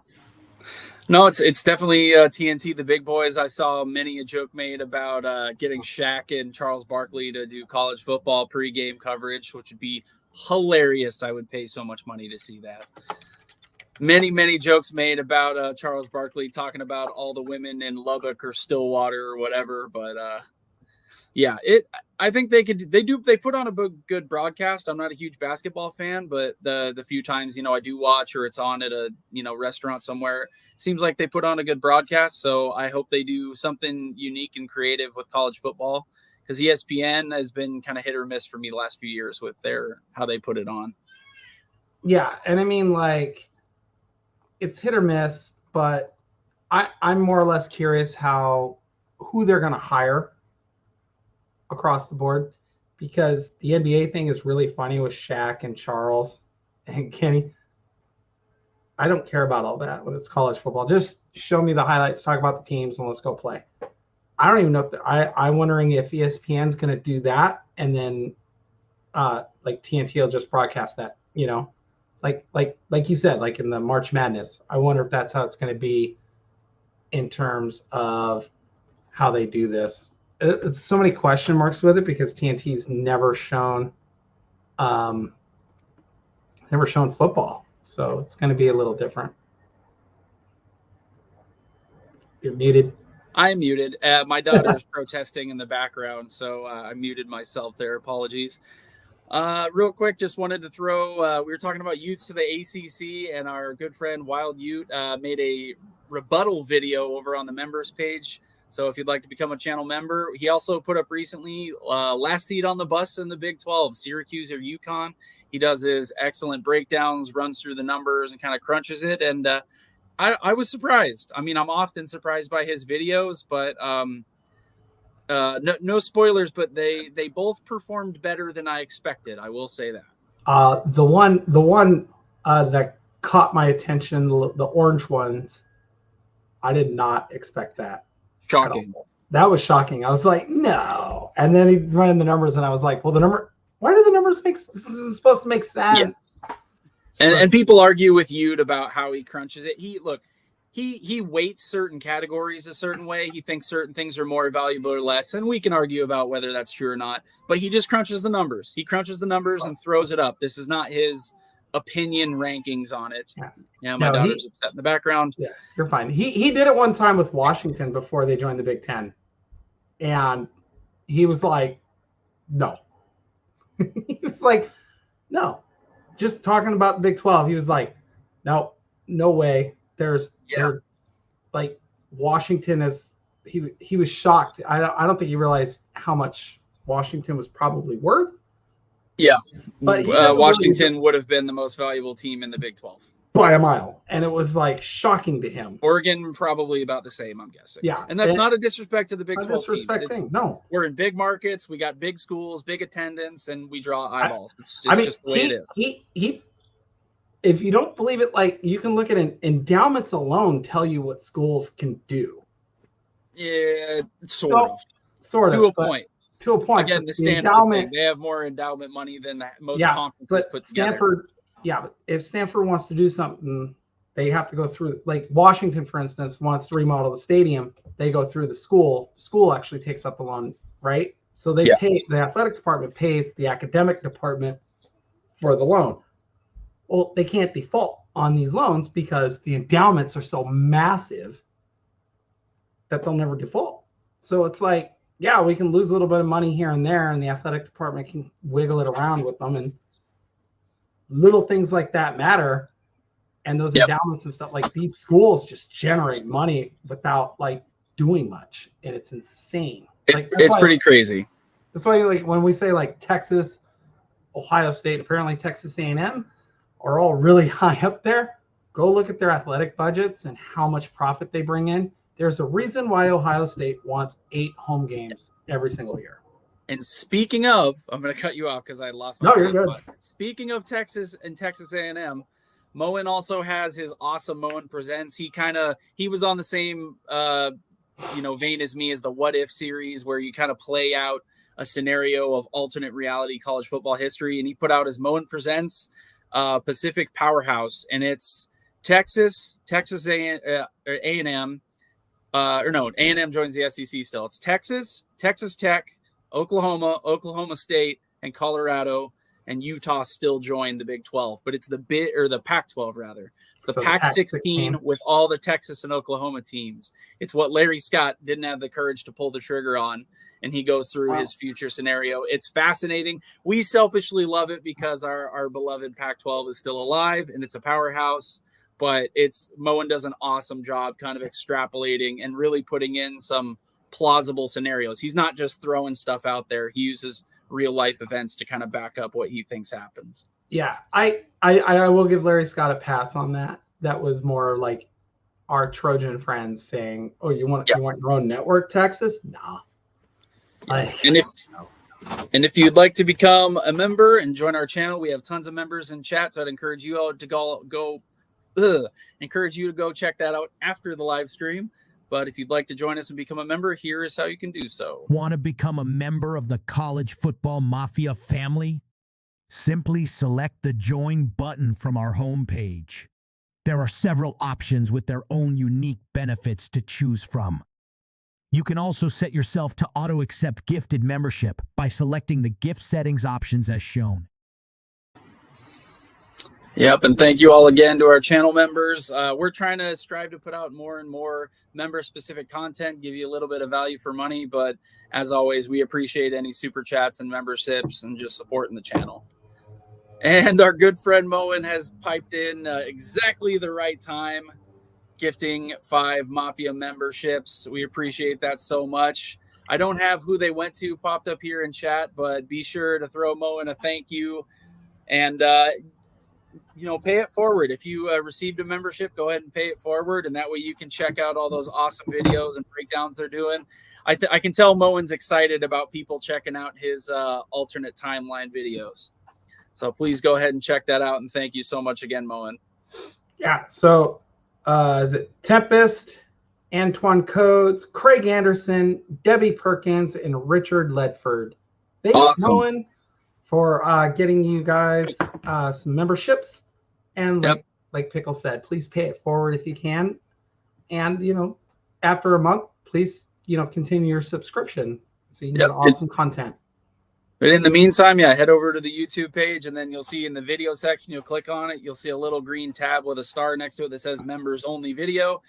No, it's definitely TNT, the big boys. I saw many a joke made about getting Shaq and Charles Barkley to do college football pregame coverage, which would be hilarious. I would pay so much money to see that. Many jokes made about Charles Barkley talking about all the women in Lubbock or Stillwater or whatever. But yeah, I think they put on a good broadcast. I'm not a huge basketball fan, but the few times, I do watch or it's on at a, restaurant somewhere, it seems like they put on a good broadcast. So I hope they do something unique and creative with college football because ESPN has been kind of hit or miss for me the last few years with how they put it on. Yeah. And I mean, like, it's hit or miss, but I'm more or less curious who they're going to hire across the board because the NBA thing is really funny with Shaq and Charles and Kenny. I don't care about all that when it's college football. Just show me the highlights, talk about the teams, and let's go play. I don't even know if I'm wondering if ESPN's going to do that and then like TNT will just broadcast that, like you said, like in the March Madness. I wonder if that's how it's going to be in terms of how they do this. It's so many question marks with it because TNT's never shown football. So it's going to be a little different. You're muted. I'm muted. My daughter's protesting in the background, so I muted myself there. Apologies. Real quick, just wanted to throw, we were talking about Utes to the ACC, and our good friend Wild Ute made a rebuttal video over on the members page. So if you'd like to become a channel member, he also put up recently last seat on the bus in the Big 12, Syracuse or UConn. He does his excellent breakdowns, runs through the numbers and kind of crunches it. And I was surprised. I mean, I'm often surprised by his videos, but no spoilers, but they both performed better than I expected. I will say that. The one that caught my attention, the orange ones, I did not expect that. Shocking. That was shocking. I was like, no. And then he ran the numbers, and I was like, well, why do the numbers this is supposed to make sense? Yeah. And people argue with Ute about how he crunches it. He weights certain categories a certain way. He thinks certain things are more valuable or less, and we can argue about whether that's true or not. But he just crunches the numbers. He crunches the numbers and throws it up. This is not his opinion rankings on it. Yeah, my daughter's upset in the background. Yeah, you're fine. He did it one time with Washington before they joined the Big Ten, and he was like, no. He was like, no. Just talking about the Big 12, he was like, no way. There's like Washington is he was shocked. I don't think he realized how much Washington was probably worth. Yeah, but Washington would have been the most valuable team in the Big 12 by a mile, and it was like shocking to him. Oregon probably about the same, I'm guessing. Yeah, and that's not a disrespect to the Big 12 teams. No, we're in big markets, we got big schools, big attendance, and we draw eyeballs. It's just the way it is. He if you don't believe it, like you can look at endowments alone tell you what schools can do. Yeah, sort of to a point. To a point. Again, the Stanford thing, they have more endowment money than most conferences put together. But if Stanford wants to do something, they have to go through, like Washington, for instance, wants to remodel the stadium. They go through the school. School actually takes up the loan, right? So the athletic department pays the academic department for the loan. Well, they can't default on these loans because the endowments are so massive that they'll never default. So it's like, yeah, we can lose a little bit of money here and there, and the athletic department can wiggle it around with them, and little things like that matter. And those endowments and stuff, like these schools just generate money without like doing much, and it's insane. It's pretty crazy. That's why, like, when we say like Texas, Ohio State, apparently Texas A&M are all really high up there. Go look at their athletic budgets and how much profit they bring in. There's a reason why Ohio State wants 8 home games every single year. And speaking of, I'm going to cut you off because I lost my. No, you're good. Speaking of Texas and Texas A&M, Moen also has his awesome Moen Presents. He was on the same vein as me as the What If series, where you kind of play out a scenario of alternate reality college football history, and he put out his Moen Presents Pacific Powerhouse, and it's Texas A&M. A&M joins the SEC still. It's Texas, Texas Tech, Oklahoma, Oklahoma State, and Colorado, and Utah still joined the Big 12. But it's the Pac-12 rather. It's the Pac-16 with all the Texas and Oklahoma teams. It's what Larry Scott didn't have the courage to pull the trigger on, and he goes through his future scenario. It's fascinating. We selfishly love it because our beloved Pac-12 is still alive, and it's a powerhouse. But Moen does an awesome job kind of extrapolating and really putting in some plausible scenarios. He's not just throwing stuff out there. He uses real life events to kind of back up what he thinks happens. Yeah, I will give Larry Scott a pass on that. That was more like our Trojan friends saying, "Oh, you want your own network, Texas?" Nah. And if you'd like to become a member and join our channel, we have tons of members in chat. So I'd encourage you all to go check that out after the live stream. But if you'd like to join us and become a member, here is how you can do so. Want to become a member of the College Football Mafia family? Simply select the Join button from our homepage. There are several options with their own unique benefits to choose from. You can also set yourself to auto-accept gifted membership by selecting the gift settings options as shown. Yep, and thank you all again to our channel members. We're trying to strive to put out more and more member-specific content, give you a little bit of value for money, but as always, we appreciate any super chats and memberships and just supporting the channel. And our good friend Moen has piped in exactly the right time, gifting 5 Mafia memberships. We appreciate that so much. I don't have who they went to popped up here in chat, but be sure to throw Moen a thank you and pay it forward. If you received a membership, go ahead and pay it forward, and that way you can check out all those awesome videos and breakdowns they're doing. I can tell Moen's excited about people checking out his alternate timeline videos. So please go ahead and check that out, and thank you so much again, Moen. Yeah, so is it Tempest, Antoine Coates, Craig Anderson, Debbie Perkins, and Richard Ledford. Thanks, Moen, for getting you guys some memberships. And like Pickle said, please pay it forward if you can. And, after a month, please, continue your subscription so you can get awesome content. But in the meantime, head over to the YouTube page, and then you'll see in the video section, you'll click on it. You'll see a little green tab with a star next to it that says members only video.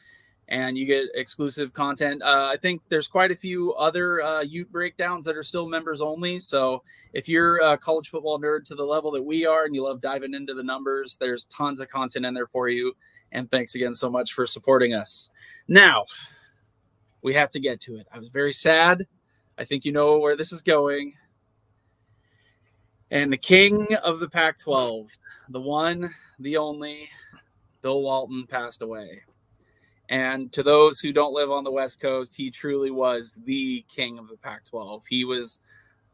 and you get exclusive content. I think there's quite a few other Ute breakdowns that are still members only. So if you're a college football nerd to the level that we are and you love diving into the numbers, there's tons of content in there for you. And thanks again so much for supporting us. Now, we have to get to it. I was very sad. I think you know where this is going. And the king of the Pac-12, the one, the only, Bill Walton, passed away. And to those who don't live on the West Coast, he truly was the king of the Pac-12. He was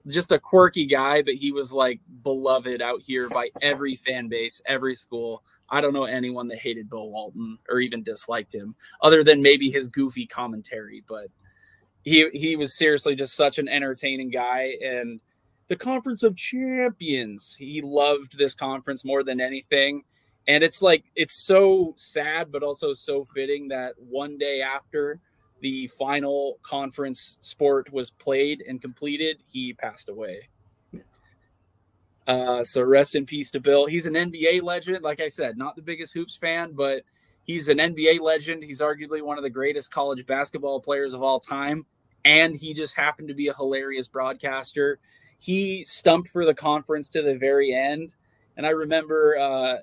just a quirky guy, but he was like beloved out here by every fan base, every school. I don't know anyone that hated Bill Walton or even disliked him, other than maybe his goofy commentary. But he was seriously just such an entertaining guy. And the Conference of Champions, he loved this conference more than anything. And it's like, it's so sad, but also so fitting that one day after the final conference sport was played and completed, he passed away. So rest in peace to Bill. He's an NBA legend. Like I said, not the biggest hoops fan, but he's an NBA legend. He's arguably one of the greatest college basketball players of all time. And he just happened to be a hilarious broadcaster. He stumped for the conference to the very end. And I remember,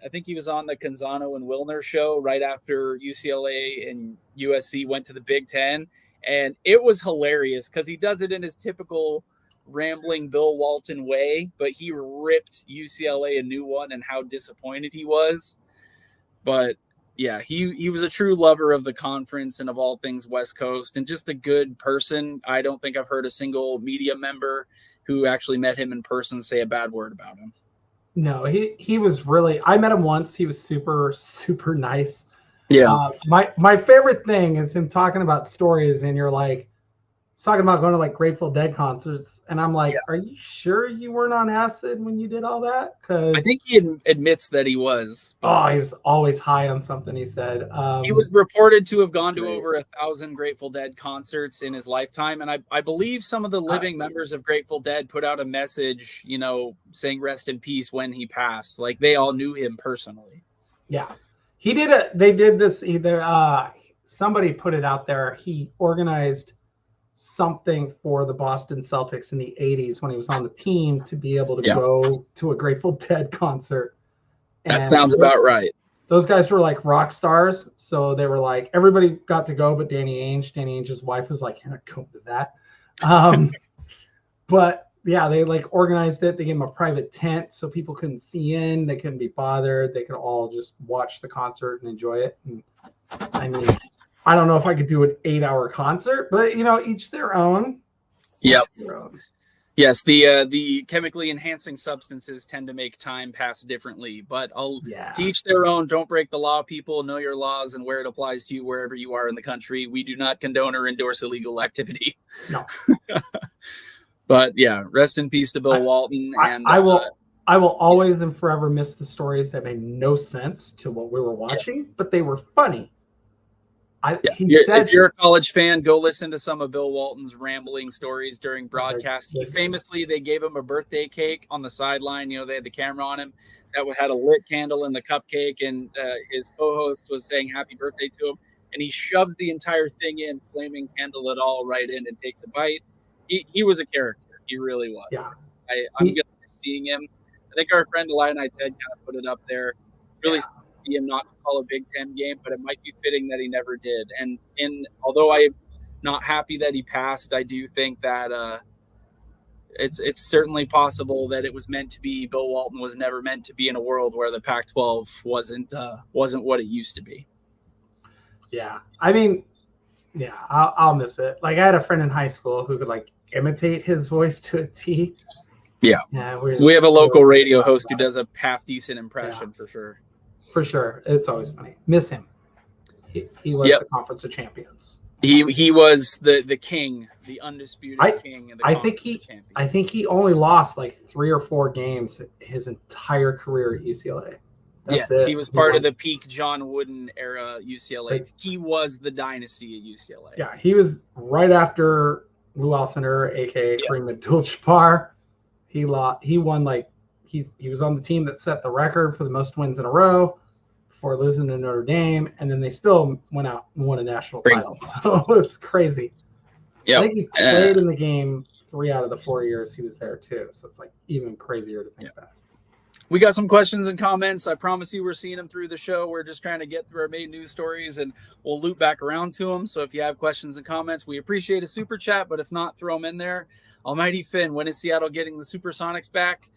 I think he was on the Canzano and Wilner show right after UCLA and USC went to the Big Ten. And it was hilarious because he does it in his typical rambling Bill Walton way, but he ripped UCLA a new one and how disappointed he was. But yeah, he was a true lover of the conference and of all things West Coast and just a good person. I don't think I've heard a single media member who actually met him in person say a bad word about him. No, he was really, I met him once. He was super, super nice. Yeah. My favorite thing is him talking about stories, and you're like, he's talking about going to like Grateful Dead concerts. And I'm like, Are you sure you weren't on acid when you did all that? Because I think he admits that he was. He was always high on something, he said. He was reported to have gone to over 1,000 Grateful Dead concerts in his lifetime. And I believe some of the living members of Grateful Dead put out a message, saying rest in peace when he passed. Like they all knew him personally. Yeah. They did this either. Somebody put it out there. He organized something for the Boston Celtics in the 80s when he was on the team to be able to go to a Grateful Dead concert. And that sounds about right. Those guys were like rock stars. So they were like, everybody got to go, but Danny Ainge's wife was like, you're not going to that. But yeah, they like organized it. They gave him a private tent so people couldn't see in. They couldn't be bothered. They could all just watch the concert and enjoy it. And I mean, I don't know if I could do an 8-hour concert, but each their own. Yep. Yes, the chemically enhancing substances tend to make time pass differently, but to each their own. Don't break the law, people. Know your laws and where it applies to you wherever you are in the country. We do not condone or endorse illegal activity. No. But yeah, rest in peace to Bill Walton. And I will always and forever miss the stories that made no sense to what we were watching, but they were funny. If you're a college fan, go listen to some of Bill Walton's rambling stories during broadcast. They gave him a birthday cake on the sideline. They had the camera on him that had a lit candle in the cupcake, and his co-host was saying happy birthday to him. And he shoves the entire thing in, flaming candle it all right in, and takes a bite. He was a character. He really was. Yeah. I'm going to miss seeing him. I think our friend Illini Ted kind of put it up there. Really see him not to call a Big Ten game, but it might be fitting that he never did. And although I'm not happy that he passed, I do think that it's certainly possible that it was meant to be. Bill Walton was never meant to be in a world where the Pac-12 wasn't what it used to be. Yeah, I mean, I'll miss it. Like I had a friend in high school who could like imitate his voice to a T. Yeah, we have a local radio host who does a half decent impression for sure. For sure, it's always funny. Miss him. He was the Conference of Champions. He was the king, the undisputed king. I think he only lost like 3 or 4 games his entire career at UCLA. He was part of the peak John Wooden era UCLA. He was the dynasty at UCLA. Yeah, he was right after Lou Alcindor, aka Kareem Abdul-Jabbar. He won he was on the team that set the record for the most wins in a row. before losing to Notre Dame, and then they still went out and won a national Crazy. title. So it's crazy. Yeah. I think he played in the game 3 out of the 4 years he was there too. So it's like even crazier to think that. We got some questions and comments. I promise you we're seeing them through the show. We're just trying to get through our main news stories, and we'll loop back around to them. So if you have questions and comments, we appreciate a super chat, but if not, throw them in there. Almighty Finn, when is Seattle getting the Supersonics back?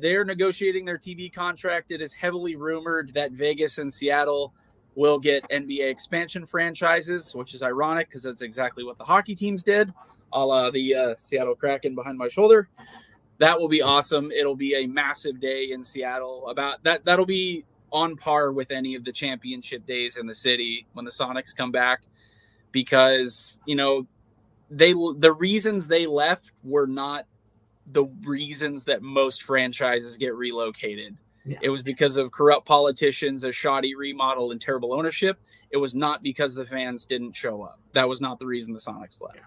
They're negotiating their TV contract. It is heavily rumored that Vegas and Seattle will get NBA expansion franchises, which is ironic because that's exactly what the hockey teams did, a la the Seattle Kraken behind my shoulder. That will be awesome. It'll be a massive day in Seattle. About that, that'll be on par with any of the championship days in the city when the Sonics come back, because the reasons they left were not the reasons that most franchises get relocated. Yeah. It was because of corrupt politicians, a shoddy remodel, and terrible ownership. It was not because the fans didn't show up. That was not the reason the Sonics left. Yeah.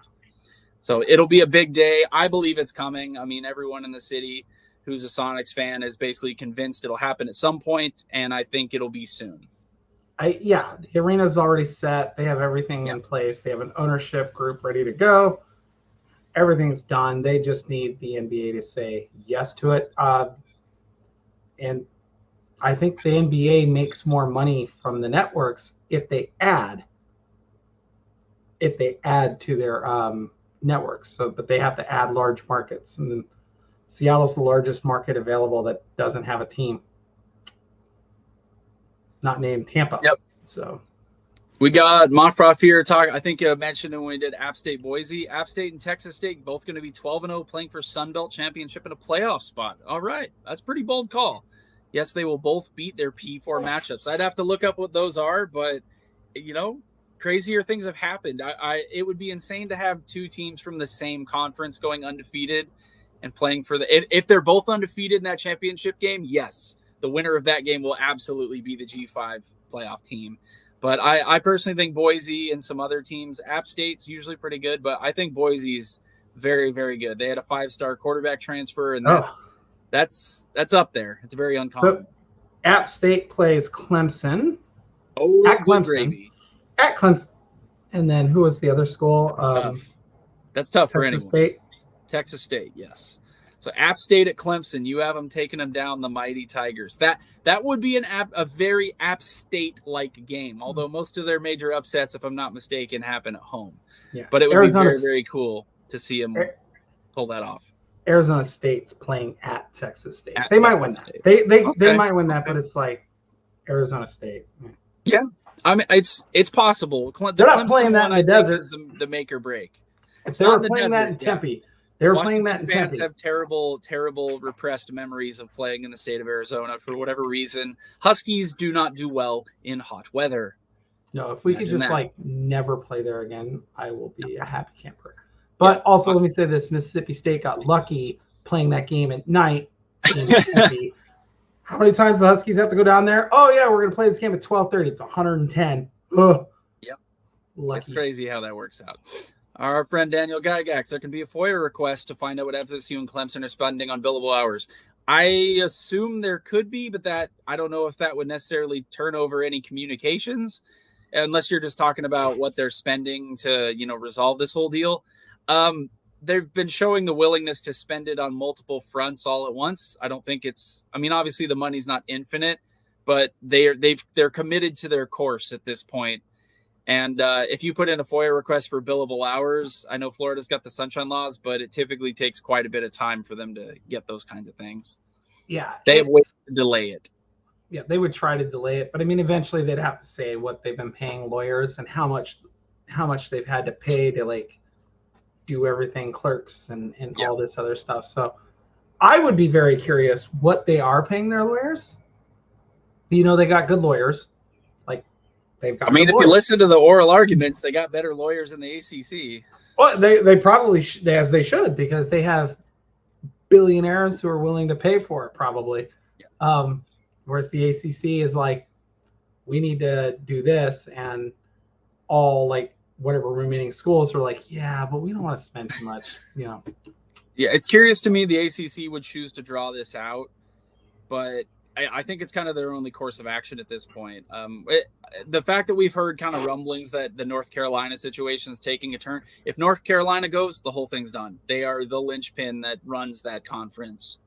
So it'll be a big day. I believe it's coming. I mean, everyone in the city who's a Sonics fan is basically convinced it'll happen at some point, and I think it'll be soon. The arena's already set. They have everything in place. They have an ownership group ready to go. Everything's done. They just need the NBA to say yes to it. And I think the NBA makes more money from the networks if they add to their networks. So, but they have to add large markets, and then Seattle's the largest market available that doesn't have a team, not named Tampa. Yep. So we got Montfroth here talking. I think you mentioned it when we did App State Boise. App State and Texas State both going to be 12-0, playing for Sun Belt Championship in a playoff spot. All right, that's a pretty bold call. Yes, they will both beat their P4 matchups. I'd have to look up what those are, but crazier things have happened. It would be insane to have two teams from the same conference going undefeated and playing for if they're both undefeated in that championship game. Yes, the winner of that game will absolutely be the G5 playoff team. But I personally think Boise and some other teams, App State's usually pretty good, but I think Boise's very, very good. They had a 5-star quarterback transfer, and that's up there. It's very uncommon. So App State plays Clemson. Oh, at Clemson. Gravy. At Clemson, and then who was the other school? That's tough for anyone. Texas State. Texas State, yes. So App State at Clemson, you have them taking them down, the mighty Tigers. That would be a very App State-like game. Although most of their major upsets, if I'm not mistaken, happen at home. Yeah. But it would be very, very cool to see them pull that off. Arizona State's playing at Texas State. They might win that. They might win that, but it's like Arizona State. Yeah. I mean, it's possible. They're not playing that in the desert. Is the make or break. If they were playing that in Tempe, they were playing that in Tempe. Fans have terrible, terrible repressed memories of playing in the state of Arizona for whatever reason. Huskies do not do well in hot weather. No, if we could just never play there again, I will be a happy camper. But also, let me say this: Mississippi State got lucky playing that game at night. How many times the Huskies have to go down there? Oh, yeah, we're going to play this game at 12:30. It's 110. Ugh. Yep. Lucky. It's crazy how that works out. Our friend Daniel Gygax, there can be a FOIA request to find out what FSU and Clemson are spending on billable hours. I assume there could be, but I don't know if that would necessarily turn over any communications, unless you're just talking about what they're spending to, resolve this whole deal. They've been showing the willingness to spend it on multiple fronts all at once. I don't think obviously the money's not infinite, but they're committed to their course at this point. And if you put in a FOIA request for billable hours, I know Florida's got the sunshine laws, but it typically takes quite a bit of time for them to get those kinds of things. Yeah. They have ways to delay it. Yeah, they would try to delay it, but eventually they'd have to say what they've been paying lawyers and how much they've had to pay to do everything, clerks and all this other stuff. So I would be very curious what they are paying their lawyers. They got good lawyers. They've got. If you listen to the oral arguments, they got better lawyers in the ACC. Well, they probably as they should, because they have billionaires who are willing to pay for it, probably. Yeah. Whereas the ACC is we need to do this, and all whatever remaining schools are yeah, but we don't want to spend too much, Yeah, it's curious to me the ACC would choose to draw this out, but I think it's kind of their only course of action at this point. The fact that we've heard kind of rumblings that the North Carolina situation is taking a turn. If North Carolina goes, the whole thing's done. They are the linchpin that runs that conference.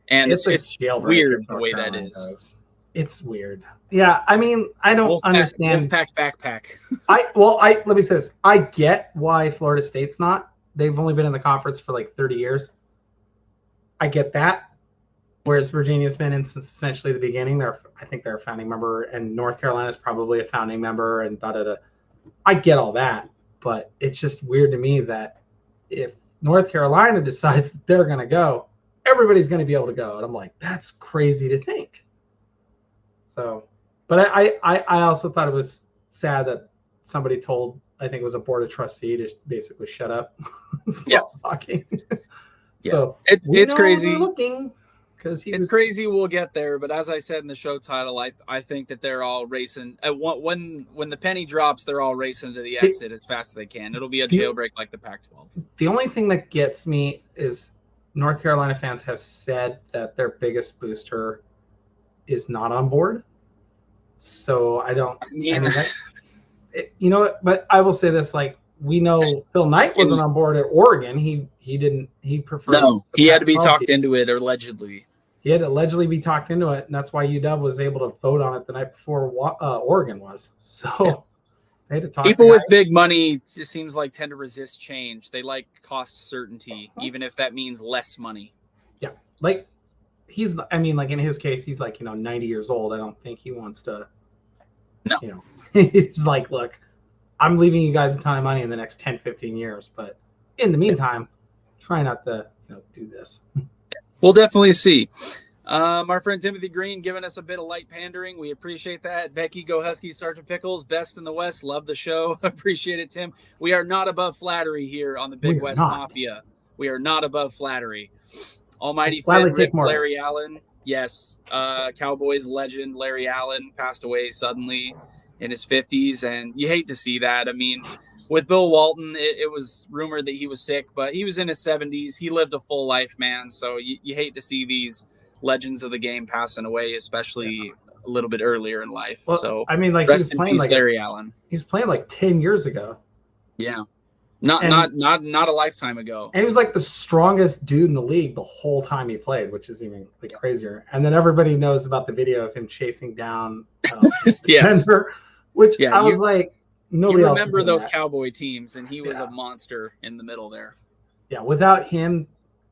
And it's weird the way that is. It's weird. Yeah, I mean, I don't understand. Wolfpack backpack. Let me say this. I get why Florida State's not. They've only been in the conference for like 30 years. I get that. Whereas Virginia's been in since essentially the beginning. I think they're a founding member, and North Carolina's probably a founding member, and I get all that, but it's just weird to me that if North Carolina decides that they're going to go, everybody's going to be able to go. And I'm like, that's crazy to think. So, but I also thought it was sad that somebody told, I think it was a board of trustee, to basically shut up. Stop talking. Yeah, so it's crazy. It's crazy. We'll get there, but as I said in the show title, I think that they're all racing. When the penny drops, they're all racing to the exit as fast as they can. It'll be a jailbreak like the Pac-12. The only thing that gets me is North Carolina fans have said that their biggest booster is not on board. So but I will say this, like, we know Phil Knight wasn't on board at Oregon. He preferred. No, he had to be talked into it, allegedly. He had to allegedly be talked into it, and that's why UW was able to vote on it the night before Oregon was. So they had to talk. People with big money, it seems like, tend to resist change. They like cost certainty, even if that means less money. Yeah, like like in his case, he's like 90 years old. I don't think he wants to. No, it's like, look, I'm leaving you guys a ton of money in the next 10, 15 years, but in the meantime, try not to do this. We'll definitely see. Our friend Timothy Green giving us a bit of light pandering. We appreciate that. Becky, go Huskies, Sergeant Pickles, best in the West. Love the show. Appreciate it, Tim. We are not above flattery here on the Big West Mafia. We are not above flattery. Almighty Fed, Larry Allen. Yes. Cowboys legend Larry Allen passed away suddenly in his 50s, and you hate to see that. I mean, with Bill Walton, it was rumored that he was sick, but he was in his 70s. He lived a full life, man. So you hate to see these legends of the game passing away, especially a little bit earlier in life. Well, so I mean, like, rest in peace, Larry Allen. He was playing like 10 years ago. Yeah, not a lifetime ago. And he was like the strongest dude in the league the whole time he played, which is even like crazier. And then everybody knows about the video of him chasing down Denver, which I was like, nobody else. Remember those Cowboy teams, and he was a monster in the middle there. Yeah, without him,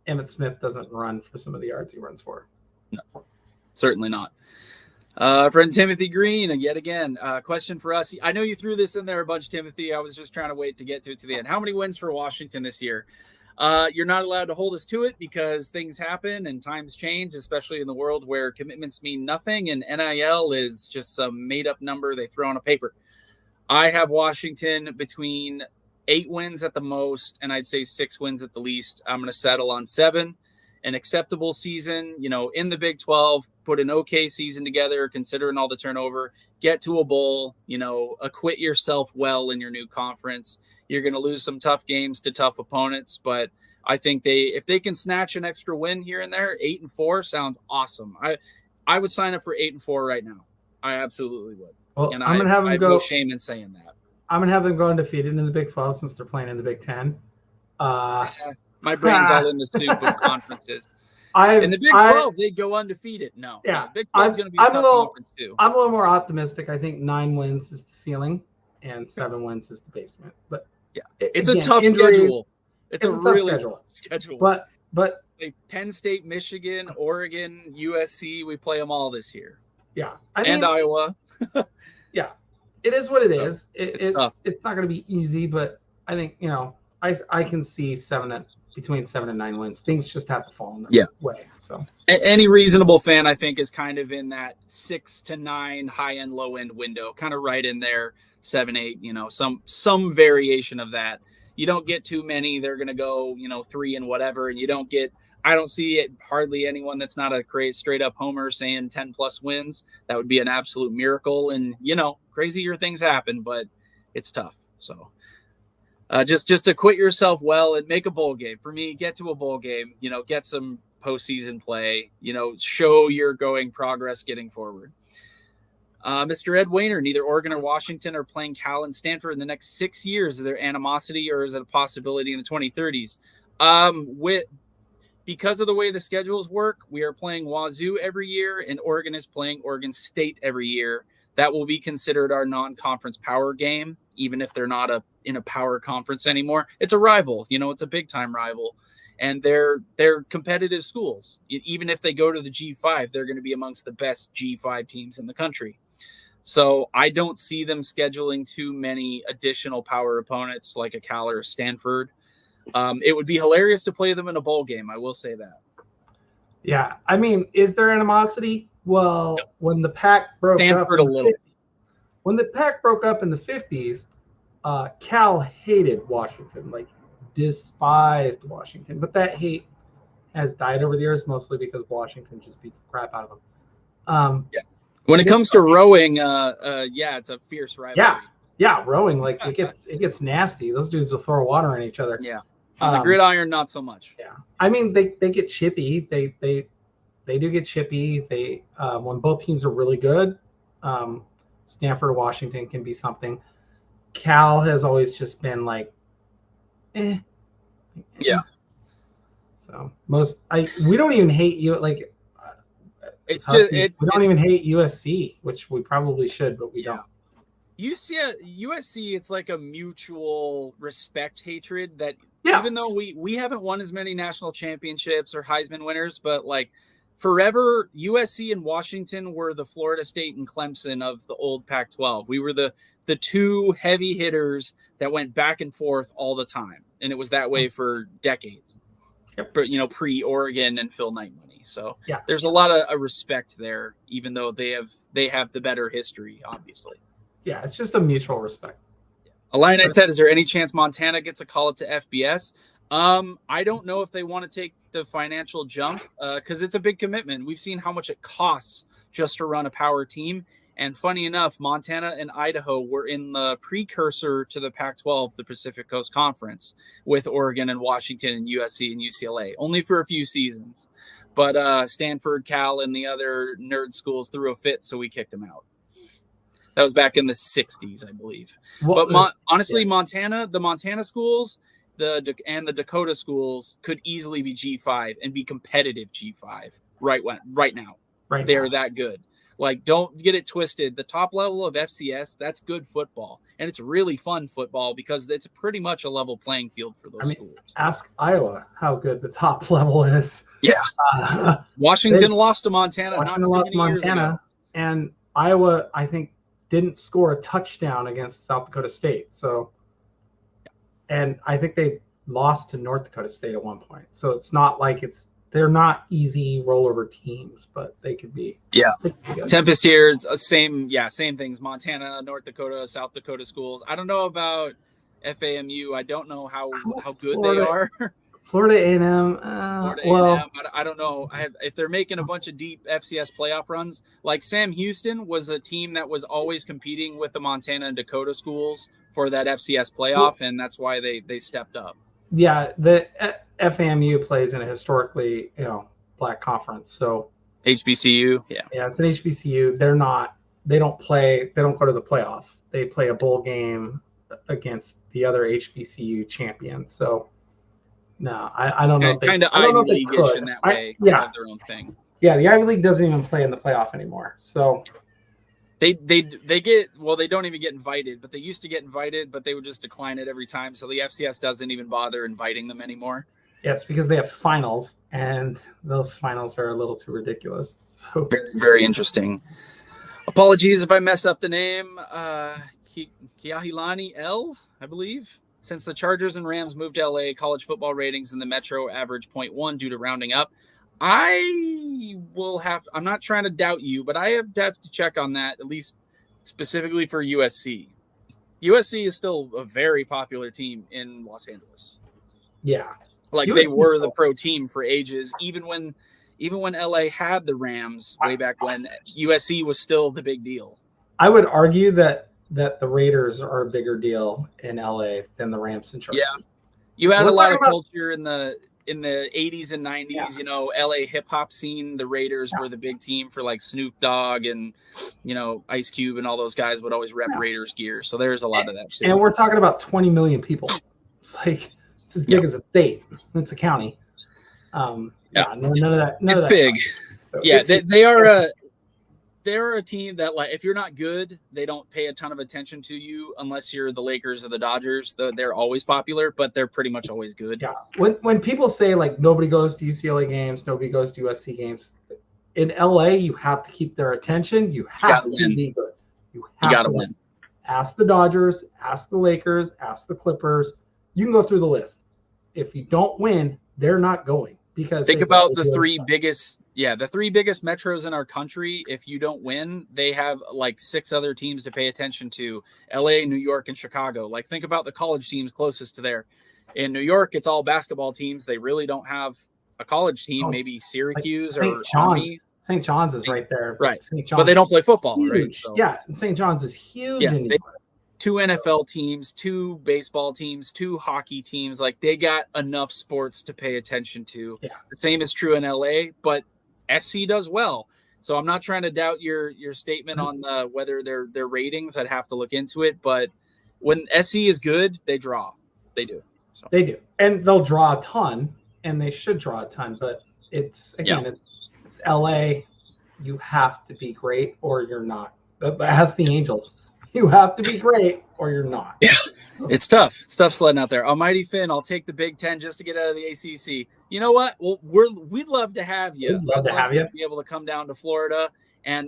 Emmitt Smith doesn't run for some of the yards he runs for. No, certainly not. Friend Timothy Green, yet again, question for us. I know you threw this in there a bunch, Timothy. I was just trying to wait to get to it to the end. How many wins for Washington this year? You're not allowed to hold us to it because things happen and times change, especially in the world where commitments mean nothing and NIL is just some made-up number they throw on a paper. I have Washington between 8 wins at the most, and I'd say 6 wins at the least. I'm going to settle on 7. An acceptable season, in the Big 12, put an okay season together, considering all the turnover, get to a bowl, acquit yourself well in your new conference. You're going to lose some tough games to tough opponents, but I think if they can snatch an extra win here and there, 8-4 sounds awesome. I would sign up for 8-4 right now. I absolutely would. Well, and I'm going to have them go. No shame in saying that. I'm going to have them go undefeated in the Big 12 since they're playing in the Big 10. My brain's all in the soup of conferences. In the Big 12, they go undefeated. No. Yeah. Big 12 is going to be a tough conference too. I'm a little more optimistic. I think 9 wins is the ceiling and 7 wins is the basement. But yeah, it's a tough schedule. It's a really tough schedule. But Penn State, Michigan, Oregon, USC, we play them all this year. Yeah. And Iowa. Yeah. It is what it is. It's tough. It's not going to be easy, but I think, I can see between 7 and 9 wins. Things just have to fall in their way. So any reasonable fan, I think, is kind of in that 6 to 9 high end, low end window, kind of right in there, 7, 8. Some variation of that. You don't get too many. They're going to go 3 and whatever, and you don't get. I don't see it hardly anyone that's not a straight up homer saying 10 plus wins. That would be an absolute miracle, and crazier things happen, but it's tough. So. Just acquit yourself well and make a bowl game. For me, get to a bowl game, get some postseason play, show your going progress getting forward. Mr. Ed Wayner, neither Oregon or Washington are playing Cal and Stanford in the next 6 years. Is there animosity or is it a possibility in the 2030s? Because of the way the schedules work, we are playing Wazoo every year and Oregon is playing Oregon State every year. That will be considered our non-conference power game, even if they're not in a power conference anymore. It's a rival, it's a big time rival. And they're competitive schools. Even if they go to the G5, they're going to be amongst the best G5 teams in the country. So I don't see them scheduling too many additional power opponents like a Cal or a Stanford. It would be hilarious to play them in a bowl game. I will say that. Yeah. I mean, is there animosity? Well, when the pack broke Stanford up, a little. When the pack broke up in the 50s, Cal hated Washington, like despised Washington. But that hate has died over the years, mostly because Washington just beats the crap out of them. When it comes to rowing, it's a fierce rivalry. Yeah, rowing, like it gets nasty. Those dudes will throw water on each other. Yeah. On the gridiron, not so much. Yeah. I mean, they get chippy. They do get chippy. They when both teams are really good, Stanford or Washington can be something. Cal has always just been like, Yeah. So we don't even hate you. Like, we don't even hate USC, which we probably should, but we don't. USC, it's like a mutual respect hatred that even though we haven't won as many national championships or Heisman winners, but like forever, USC and Washington were the Florida State and Clemson of the old Pac-12. We were the two heavy hitters that went back and forth all the time. And it was that way for decades. Yep. Pre-Oregon and Phil Knight money. So there's a lot of respect there, even though they have the better history, obviously. Yeah, it's just a mutual respect. Illini said, is there any chance Montana gets a call up to FBS? I don't know if they want to take the financial jump because it's a big commitment. We've seen how much it costs just to run a power team. And funny enough, Montana and Idaho were in the precursor to the Pac-12, the Pacific Coast Conference, with Oregon and Washington and USC and UCLA, only for a few seasons. But Stanford, Cal, and the other nerd schools threw a fit, so we kicked them out. That was back in the 60s, I believe. Honestly, Montana, the Montana schools and the Dakota schools could easily be G5 and be competitive G5 right now. They're that good. Like, don't get it twisted. The top level of FCS, that's good football. And it's really fun football because it's pretty much a level playing field for those schools. Ask Iowa how good the top level is. Yeah. Washington lost to Montana. Washington lost to Montana. And Iowa, I think, didn't score a touchdown against South Dakota State. So, and I think they lost to North Dakota State at one point. So it's not like they're not easy rollover teams, but they could be. Yeah. Tempest here is same things. Montana, North Dakota, South Dakota schools. I don't know about FAMU. I don't know how good they are. Florida A&M. I don't know. If they're making a bunch of deep FCS playoff runs, like Sam Houston was a team that was always competing with the Montana and Dakota schools for that FCS playoff, and that's why they stepped up. Yeah, the FAMU plays in a historically, black conference. So HBCU, yeah, it's an HBCU. They don't go to the playoff. They play a bowl game against the other HBCU champion. So no, I don't know. Kind of Ivy League-ish in that way. They have their own thing. Yeah, the Ivy League doesn't even play in the playoff anymore. So they don't even get invited, but they used to get invited, but they would just decline it every time. So the FCS doesn't even bother inviting them anymore. Yeah, it's because they have finals, and those finals are a little too ridiculous. So very, very interesting. Apologies if I mess up the name. Kiahilani L, I believe. Since the Chargers and Rams moved to LA, college football ratings in the metro average 0.1 due to rounding up. I'm not trying to doubt you, but I have to check on that, at least specifically for USC. USC is still a very popular team in Los Angeles. Yeah. Like they were the pro team for ages, even when LA had the Rams way back when. USC was still the big deal. I would argue that the Raiders are a bigger deal in LA than the Rams and Chargers. Yeah. You had a lot of culture in the in the 80s and 90s, Yeah. you know, LA hip hop scene, the Raiders were the big team for like Snoop Dogg and, you know, Ice Cube and all those guys would always rep Raiders gear. So there's a lot of that too. And we're talking about 20 million people. It's like, it's as big as a state. It's a county. None of that. It's big. So yeah, they're a team that, like, if you're not good, they don't pay a ton of attention to you unless you're the Lakers or the Dodgers. They're always popular, but they're pretty much always good. Yeah. When people say like nobody goes to UCLA games, nobody goes to USC games, in LA you have to keep their attention. You have to be good. You got to win. Ask the Dodgers, ask the Lakers, ask the Clippers. You can go through the list. If you don't win, they're not going. Because think about the three biggest metros in our country. If you don't win, they have like 6 other teams to pay attention to: LA, New York, and Chicago. Like, think about the college teams closest to there. In New York, it's all basketball teams. They really don't have a college team. Maybe Syracuse or Army. St. John's is right there. Right. But they don't play football, huge. right? So, yeah. St. John's is huge. Yeah, 2 NFL teams, 2 baseball teams, 2 hockey teams. Like, they got enough sports to pay attention to. Yeah. The same is true in LA, but SC does well. So I'm not trying to doubt your statement on whether their ratings. I'd have to look into it. But when SC is good, they draw. They do. So. They do. And they'll draw a ton, and they should draw a ton. But it's LA. You have to be great or you're not. That's the Angels. You have to be great or you're not. Yeah, it's tough. It's tough sledding out there. Almighty Finn, I'll take the Big Ten just to get out of the ACC. You know what? Well, we'd love to have you. We'd love to have you. Be able to come down to Florida, and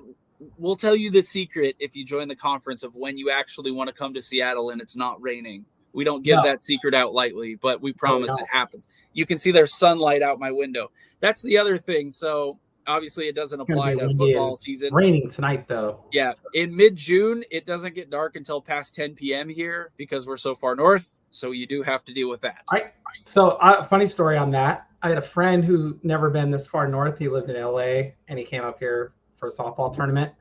we'll tell you the secret if you join the conference of when you actually want to come to Seattle and it's not raining. We don't give that secret out lightly, but we promise it happens. You can see there's sunlight out my window. That's the other thing. So obviously, it doesn't apply to football season. Raining tonight, though. Yeah. In mid-June, it doesn't get dark until past 10 p.m. here because we're so far north. So you do have to deal with that. So funny story on that. I had a friend who never been this far north. He lived in LA, and he came up here for a softball tournament.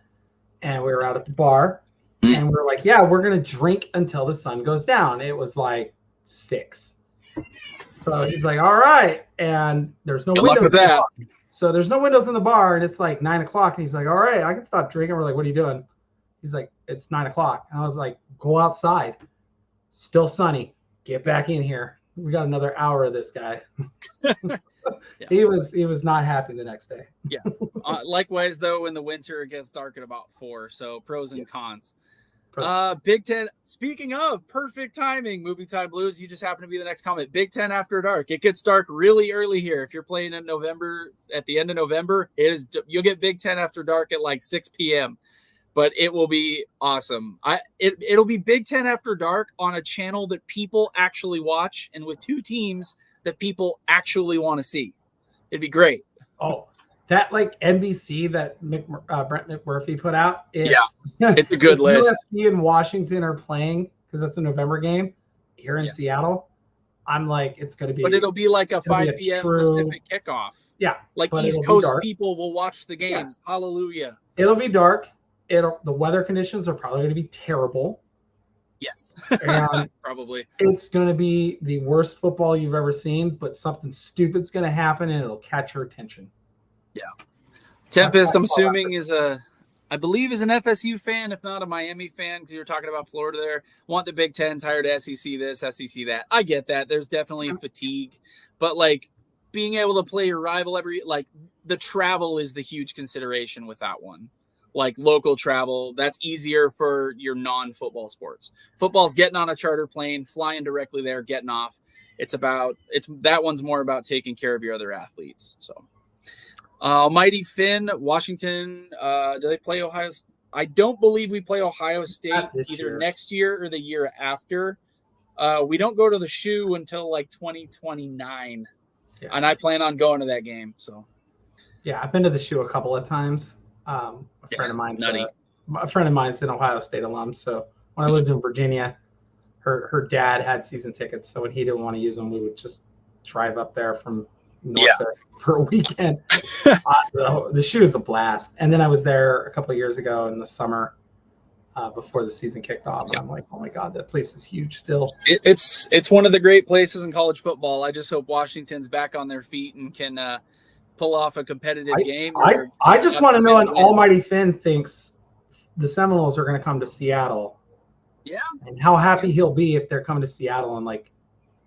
And we were out at the bar. And we were like, yeah, we're going to drink until the sun goes down. It was like 6. So he's like, all right. And there's no windows. Good luck with that. So there's no windows in the bar, and it's like 9 o'clock. And he's like, all right, I can stop drinking. We're like, what are you doing? He's like, it's 9 o'clock. And I was like, go outside. Still sunny. Get back in here. We got another hour of this guy. He was not happy the next day. Yeah. Likewise, though, in the winter, it gets dark at about 4. So pros and cons. Big Ten. Speaking of perfect timing, Movie Time Blues, you just happen to be the next comment. Big Ten after dark. It gets dark really early here. If you're playing in November, at the end of November, you'll get Big Ten after dark at like 6 p.m. But it will be awesome. It'll be Big Ten after dark on a channel that people actually watch, and with 2 teams that people actually want to see. It'd be great. Oh. That like NBC that Brent McMurphy put out. It's a good list. USC and Washington are playing because that's a November game here in Seattle. I'm like, it's going to be. But it'll be like a 5 p.m. Pacific kickoff. Yeah. Like East Coast people will watch the games. Yeah. Hallelujah. It'll be dark. The weather conditions are probably going to be terrible. Yes. And probably. It's going to be the worst football you've ever seen, but something stupid's going to happen and it'll catch your attention. Yeah. Tempest, I'm assuming, I believe is an FSU fan, if not a Miami fan, because you were talking about Florida there. Want the Big Ten, tired of SEC this, SEC that. I get that. There's definitely fatigue. But, like, being able to play your rival the travel is the huge consideration with that one. Like, local travel, that's easier for your non-football sports. Football's getting on a charter plane, flying directly there, getting off. That one's more about taking care of your other athletes, so. Mighty Finn, Washington. Do they play Ohio? I don't believe we play Ohio State either next year or the year after. We don't go to the shoe until like 2029, and I plan on going to that game. So, yeah, I've been to the shoe a couple of times. A friend of mine's an Ohio State alum. So when I lived in Virginia, her dad had season tickets. So when he didn't want to use them, we would just drive up there from north for a weekend. The shoe is a blast. And then I was there a couple of years ago in the summer. before the season kicked off. And I'm like, oh my God, that place is huge still. It's one of the great places in college football. I just hope Washington's back on their feet and can pull off a competitive game. I just want to know, an Almighty Finn thinks the Seminoles are going to come to Seattle. Yeah. And how happy he'll be if they're coming to Seattle in like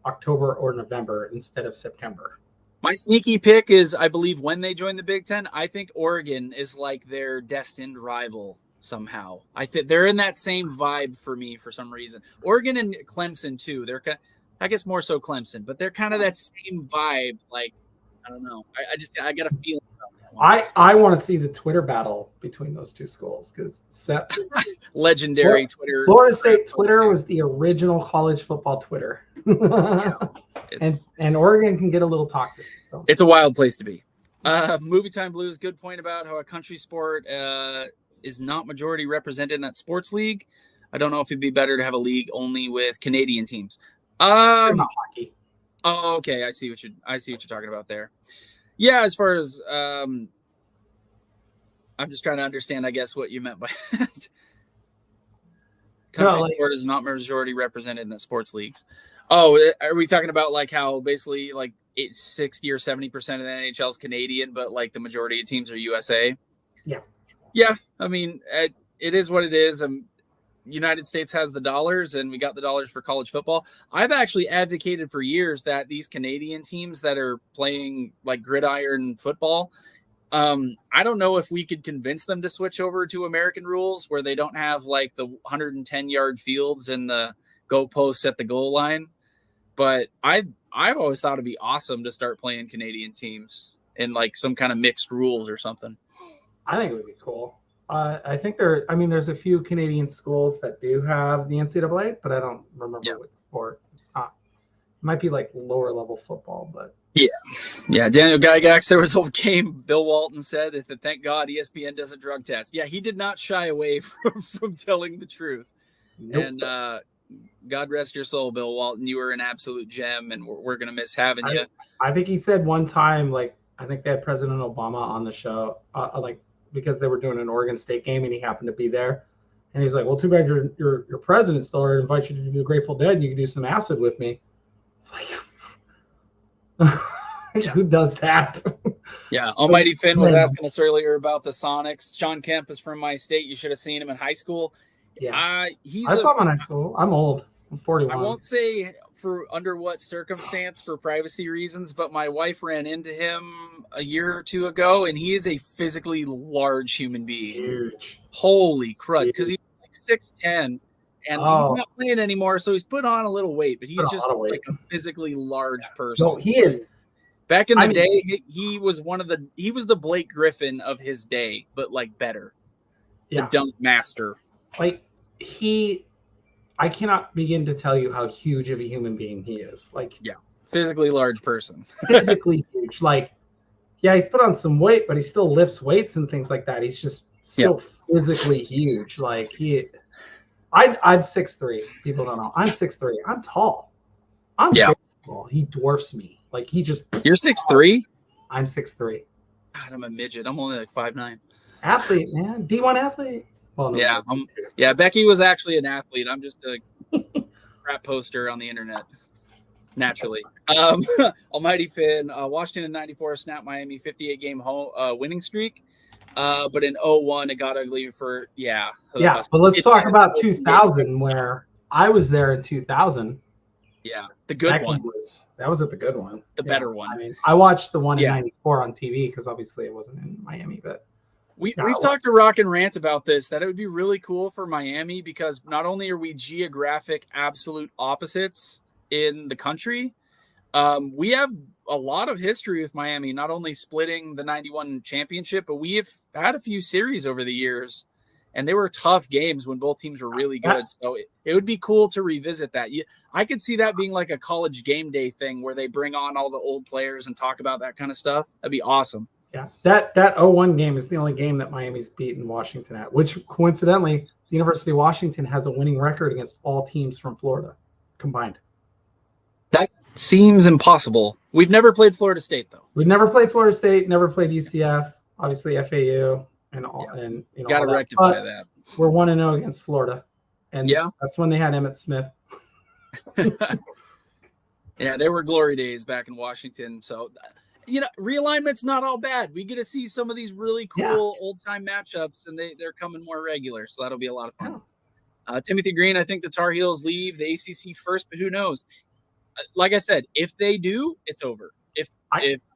October or November instead of September. My sneaky pick is, I believe, when they join the Big Ten, I think Oregon is like their destined rival somehow. I think they're in that same vibe for me for some reason. Oregon and Clemson too. They're, I guess, more so Clemson, but they're kind of that same vibe. Like, I don't know. I got a feeling about that one. I want to see the Twitter battle between those two schools because legendary Twitter. Florida State Twitter was the original college football Twitter. Yeah, and Oregon can get a little toxic. So. It's a wild place to be. Movie Time Blues, good point about how a country sport is not majority represented in that sports league. I don't know if it'd be better to have a league only with Canadian teams. Not hockey. Oh, okay. I see what you're talking about there. Yeah, as far as I'm just trying to understand, I guess, what you meant by that. Country sport is not majority represented in the sports leagues. Oh, are we talking about like how basically like 60 or 70% of the NHL is Canadian, but like the majority of teams are USA? Yeah. Yeah. I mean, it is what it is. United States has the dollars, and we got the dollars for college football. I've actually advocated for years that these Canadian teams that are playing like gridiron football, I don't know if we could convince them to switch over to American rules where they don't have like the 110-yard fields and the goalposts at the goal line. But I've always thought it'd be awesome to start playing Canadian teams in like some kind of mixed rules or something. I think it would be cool. I think there's a few Canadian schools that do have the NCAA, but I don't remember what sport. It's not. It might be like lower level football, but yeah. Daniel Gygax, there was a game. Bill Walton said that thank God ESPN does a drug test. Yeah, he did not shy away from telling the truth. Nope. And God rest your soul, Bill Walton. You were an absolute gem, and we're gonna miss having you. I think he said one time, like I think they had President Obama on the show, because they were doing an Oregon State game and he happened to be there. And he's like, well, too bad your president's still there. I invite you to do the Grateful Dead and you can do some acid with me. It's like, who does that? Yeah. Almighty Finn was asking us earlier about the Sonics. Sean Kemp is from my state. You should have seen him in high school. Yeah. I saw him in high school. I'm old. I'm 41. I won't say under what circumstance for privacy reasons, but my wife ran into him a year or two ago, and he is a physically large human being. Huge. Holy crud. Because he's like 6'10", and he's not playing anymore, so he's put on a little weight, but he's just like a physically large person. No, he is. Back in the day, he was the Blake Griffin of his day, but like better. Yeah. The dunk master. Like I cannot begin to tell you how huge of a human being he is. Like, physically large person. Physically huge. Like, he's put on some weight, but he still lifts weights and things like that. He's just still physically huge. Like I'm 6'3". People don't know. I'm 6'3". I'm tall. I'm tall. He dwarfs me. Like he just. You're 6'3"? I'm 6'3". God, I'm a midget. I'm only like 5'9". Athlete, man. D1 athlete. Well, no, Becky was actually an athlete. I'm just a crap poster on the internet, naturally. Almighty Finn, Washington in 94 snapped Miami 58-game winning streak, but in 01 it got ugly for but let's talk about 2000, where I was there in 2000. Yeah, the good one. That was the good one. The better one. I mean, I watched the one in 94 on TV because obviously it wasn't in Miami, but. We've talked to Rock and Rant about this, that it would be really cool for Miami because not only are we geographic absolute opposites in the country, we have a lot of history with Miami, not only splitting the 91 championship, but we have had a few series over the years, and they were tough games when both teams were really good. So it would be cool to revisit that. I could see that being like a college game day thing where they bring on all the old players and talk about that kind of stuff. That'd be awesome. Yeah, that 0-1 game is the only game that Miami's beaten Washington at, which coincidentally, the University of Washington has a winning record against all teams from Florida combined. That seems impossible. We've never played Florida State, though. We've never played Florida State, never played UCF, obviously FAU, and all. And got to rectify that. were 1-0 against Florida, and that's when they had Emmitt Smith. Yeah, there were glory days back in Washington. So, realignment's not all bad. We get to see some of these really cool old-time matchups, and they're coming more regular. So that'll be a lot of fun. Timothy Green, I think the Tar Heels leave the ACC first, but who knows? Like I said, if they do, it's over. If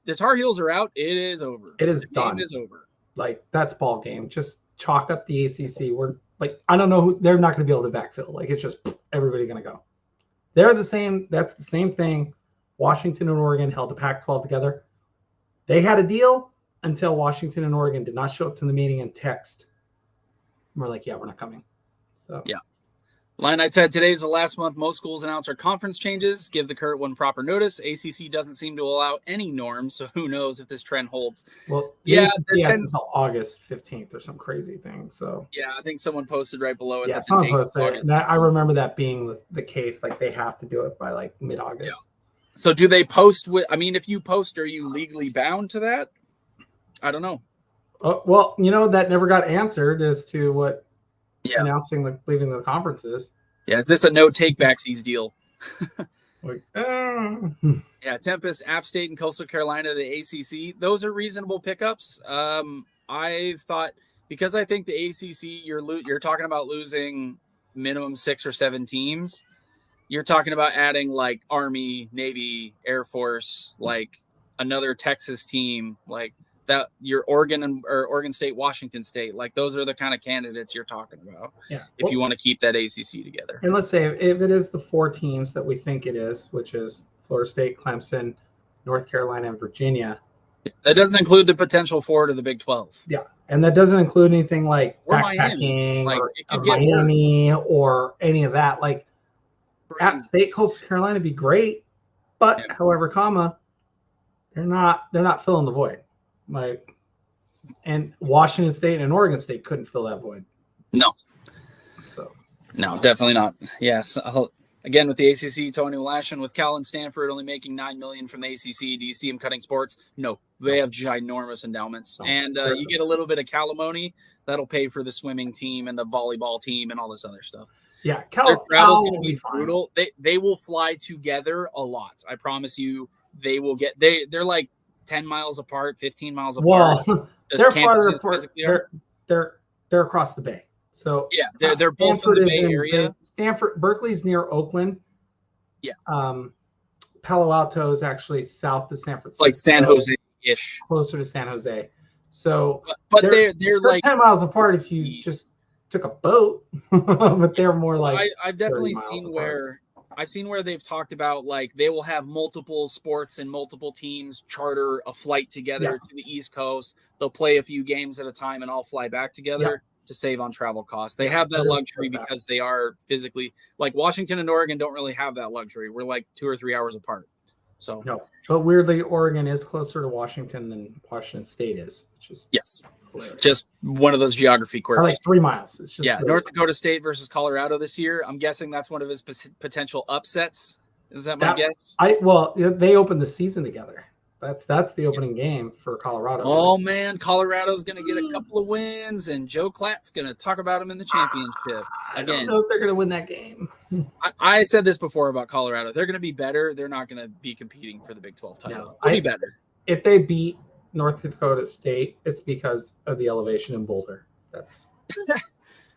the Tar Heels are out, it is over. It is the done. game is over. Like, that's ball game. Just chalk up the ACC. We're like, I don't know who they're not going to be able to backfill. Like, it's just everybody going to go. They're the same. That's the same thing. Washington and Oregon held the Pac-12 together. They had a deal until Washington and Oregon did not show up to the meeting and text. We're like, yeah, we're not coming. So yeah. Illini said today's the last month most schools announce their conference changes, give the current one proper notice. ACC doesn't seem to allow any norms, so who knows if this trend holds. Well, yeah, until August 15th or some crazy thing. So yeah, I think someone posted right below it. Yeah, someone posted it. And I remember that being the case. Like, they have to do it by like mid-August. Yeah. So do they post if you post, are you legally bound to that? I don't know. Well, that never got answered as to what announcing leaving the conferences. Yeah, is this a no take backsies deal? Yeah, Tempest, App State, and Coastal Carolina, the ACC. Those are reasonable pickups. I've thought, because I think the ACC, you're talking about losing minimum 6 or 7 teams. You're talking about adding like Army, Navy, Air Force, like another Texas team, like that. Your Oregon State, Washington State, like those are the kind of candidates you're talking about. Yeah, if you want to keep that ACC together. And let's say if it is the 4 teams that we think it is, which is Florida State, Clemson, North Carolina, and Virginia. That doesn't include the potential forward of the Big 12. Yeah, and that doesn't include anything like or backpacking Miami. or Miami or any of that. Like, App State, Coastal Carolina would be great, but however, they're not filling the void. Like, and Washington State and Oregon State couldn't fill that void. No. So. No, definitely not. Yes. Again, with the ACC, Tony Lashin, with Cal and Stanford only making $9 million from the ACC, do you see them cutting sports? No, they have ginormous endowments, and you get a little bit of calimony that'll pay for the swimming team and the volleyball team and all this other stuff. Yeah, their travel's going to be brutal. They will fly together a lot. I promise you, they will get. They're like 10 miles apart, 15 miles apart. Well, they're farther apart. They're across the bay. So yeah, they're both in the Bay Area. Stanford, Berkeley's near Oakland. Yeah. Palo Alto is actually south of San Francisco. Like San Jose-ish. Closer to San Jose. So but they're like 10 miles apart if you just took a boat. But they're more like I've definitely seen where they've talked about, like, they will have multiple sports and multiple teams charter a flight together to the East Coast. They'll play a few games at a time and all fly back together. To save on travel costs. They have that luxury because they are physically, like, Washington and Oregon don't really have that luxury. We're like 2 or 3 hours apart. So no, but weirdly, Oregon is closer to Washington than Washington State is, which is hilarious. Just one of those geography quirks. Or like 3 miles. It's just North Dakota State versus Colorado this year. I'm guessing that's one of his potential upsets. Is that my guess? They opened the season together. That's the opening game for Colorado. Oh, man, Colorado's going to get a couple of wins, and Joe Klatt's going to talk about them in the championship. I don't know if they're going to win that game. I said this before about Colorado. They're going to be better. They're not going to be competing for the Big 12 title. They'll be better. If they beat North Dakota State, it's because of the elevation in Boulder. That's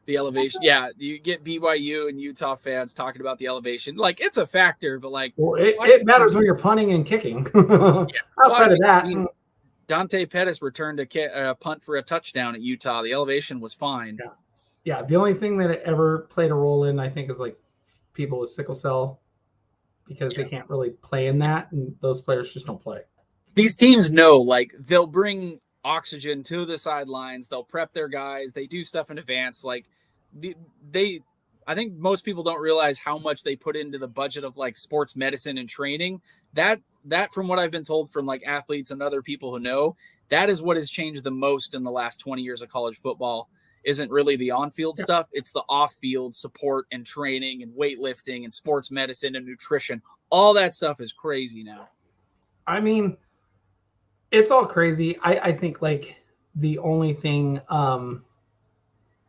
the elevation. Yeah, you get BYU and Utah fans talking about the elevation. Like, it's a factor, but like, it matters when you're punting and kicking. Outside of that, Dante Pettis returned a punt for a touchdown at Utah. The elevation was fine. Yeah. The only thing that it ever played a role in, I think, is like people with sickle cell, because they can't really play in that, and those players just don't play. These teams know, like, they'll bring oxygen to the sidelines. They'll prep their guys. They do stuff in advance. Like, I think most people don't realize how much they put into the budget of like sports medicine and training. That from what I've been told from like athletes and other people who know, that is what has changed the most in the last 20 years of college football. Isn't really the on-field stuff. It's the off-field support and training and weightlifting and sports medicine and nutrition. All that stuff is crazy now. I mean, it's all crazy. I think like the only thing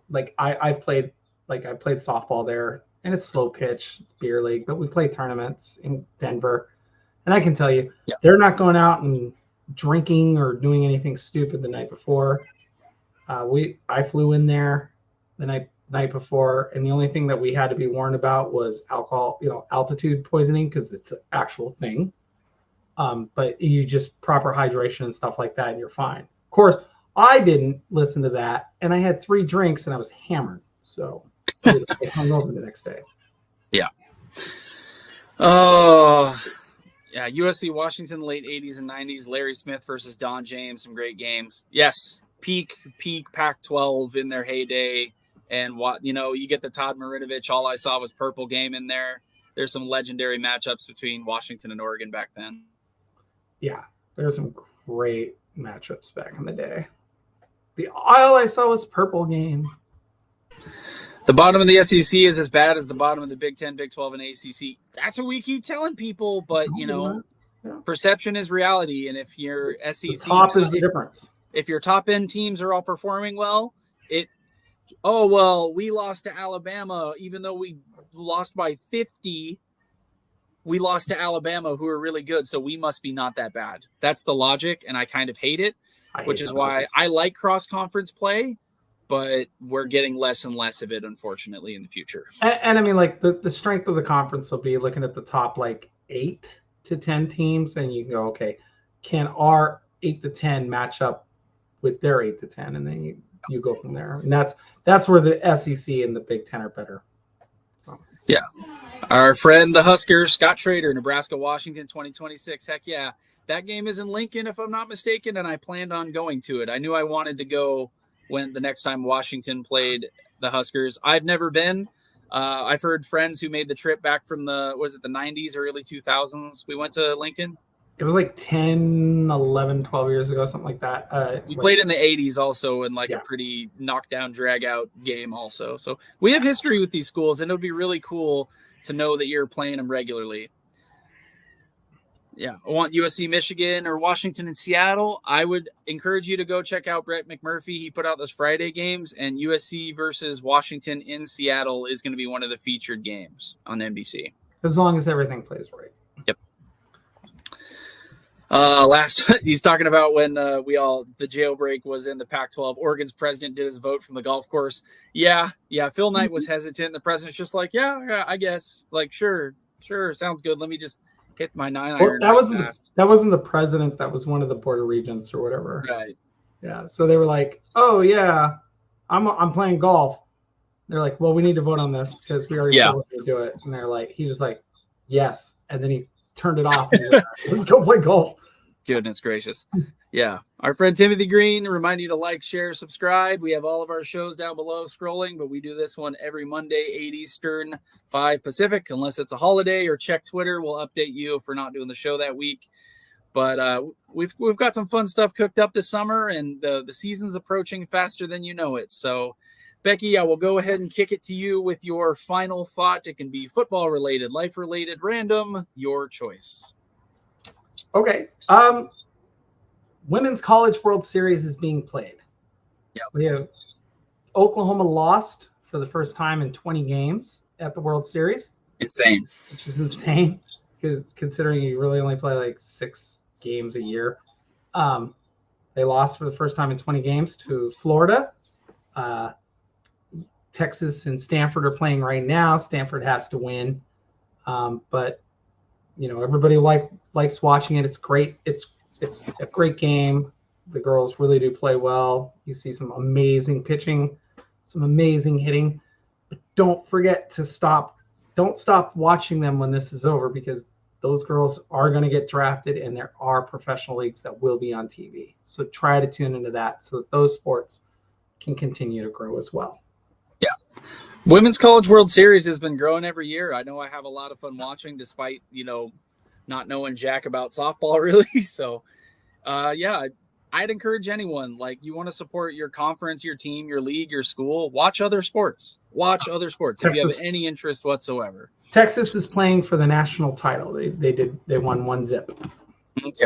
like I played softball there, and it's slow pitch, it's beer league, but we play tournaments in Denver, and I can tell you, they're not going out and drinking or doing anything stupid the night before. I flew in there the night before, and the only thing that we had to be warned about was alcohol, altitude poisoning, because it's an actual thing. But you just proper hydration and stuff like that, and you're fine. Of course, I didn't listen to that, and I had 3 drinks, and I was hammered, so I hung over the next day. Yeah. Oh, yeah. USC Washington, late 80s and 90s. Larry Smith versus Don James, some great games. Yes, peak Pac-12 in their heyday. And you get the Todd Marinovich. All I saw was purple game in there. There's some legendary matchups between Washington and Oregon back then. Yeah, there's some great matchups back in the day. All I saw was purple game. The bottom of the SEC is as bad as the bottom of the Big 10, Big 12, and ACC. That's what we keep telling people, but perception is reality. And if your SEC the top is the difference. If your top end teams are all performing well, we lost to Alabama, even though we lost by 50. We lost to Alabama, who are really good, so we must be not that bad. That's the logic, and I kind of hate it, which is why I like cross-conference play, but we're getting less and less of it, unfortunately, in the future. And I mean, like, the strength of the conference will be looking at the top, 8 to 10 teams, and you can go, okay, can our 8 to 10 match up with their 8 to 10? And then you go from there. And that's where the SEC and the Big 10 are better. Yeah. Our friend, the Huskers, Scott Schrader, Nebraska, Washington, 2026. Heck yeah. That game is in Lincoln, if I'm not mistaken, and I planned on going to it. I knew I wanted to go when the next time Washington played the Huskers. I've never been. I've heard friends who made the trip back from the 90s or early 2000s. We went to Lincoln. It was 10, 11, 12 years ago, something like that. We played in the 80s also in a pretty knockdown, drag-out game also. So we have history with these schools, and it would be really cool to know that you're playing them regularly. Yeah, I want USC, Michigan, or Washington and Seattle. I would encourage you to go check out Brett McMurphy. He put out those Friday games, and USC versus Washington in Seattle is going to be one of the featured games on NBC. As long as everything plays right. Yep. He's talking about when the jailbreak was in the Pac-12. Oregon's president did his vote from the golf course. Yeah. Phil Knight was hesitant. The president's just yeah, I guess. Sure, sounds good. Let me just hit my 9-iron. That wasn't the president. That was one of the board of regents or whatever. Right. Yeah. So they were oh yeah, I'm playing golf. They're well, we need to vote on this because we already told him to do it. And they're he was yes, and then he turned it off. And let's go play golf. Goodness gracious. Yeah. Our friend Timothy Green, remind you to like, share, subscribe. We have all of our shows down below scrolling, but we do this one every Monday, 8 Eastern, 5 Pacific, unless it's a holiday, or check Twitter. We'll update you if we're not doing the show that week. But we've got some fun stuff cooked up this summer, and the season's approaching faster than you know it. So, Becky, I will go ahead and kick it to you with your final thought. It can be football related, life related, random, your choice. Okay. Women's College World Series is being played. Yeah. We have Oklahoma lost for the first time in 20 games at the World Series. Insane. Which is insane because considering you really only play 6 games a year. They lost for the first time in 20 games to Florida. Texas and Stanford are playing right now. Stanford has to win. But everybody likes watching it. It's great. It's a great game. The girls really do play well. You see some amazing pitching, some amazing hitting. But don't forget to don't stop watching them when this is over, because those girls are going to get drafted, and there are professional leagues that will be on TV. So try to tune into that so that those sports can continue to grow as well. Yeah. Women's College World Series has been growing every year. I know I have a lot of fun watching, despite, not knowing jack about softball really. So, I'd encourage anyone, you want to support your conference, your team, your league, your school, watch other sports. Watch other sports if you have any interest whatsoever. Texas is playing for the national title. They won 1-0. Okay.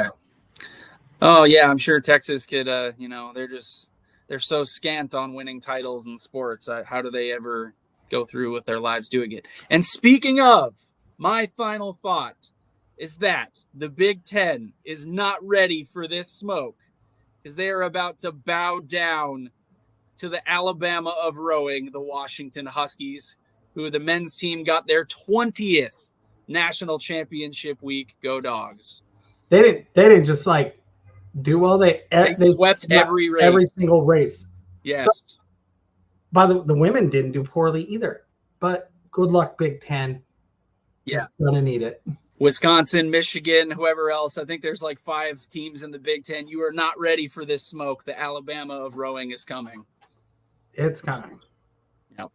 Oh yeah, I'm sure Texas could. They're they're so scant on winning titles in sports. How do they ever go through with their lives doing it? And speaking of, my final thought is that the Big Ten is not ready for this smoke because they are about to bow down to the Alabama of rowing, the Washington Huskies, who the men's team got their 20th national championship week. Go Dogs. They didn't just like do well. They swept every race. Every single race. Yes. So, by the women didn't do poorly either. But good luck, Big Ten. Yeah. You're gonna need it. Wisconsin, Michigan, whoever else. I think there's like 5 teams in the Big Ten. You are not ready for this smoke. The Alabama of rowing is coming. It's coming. Yep.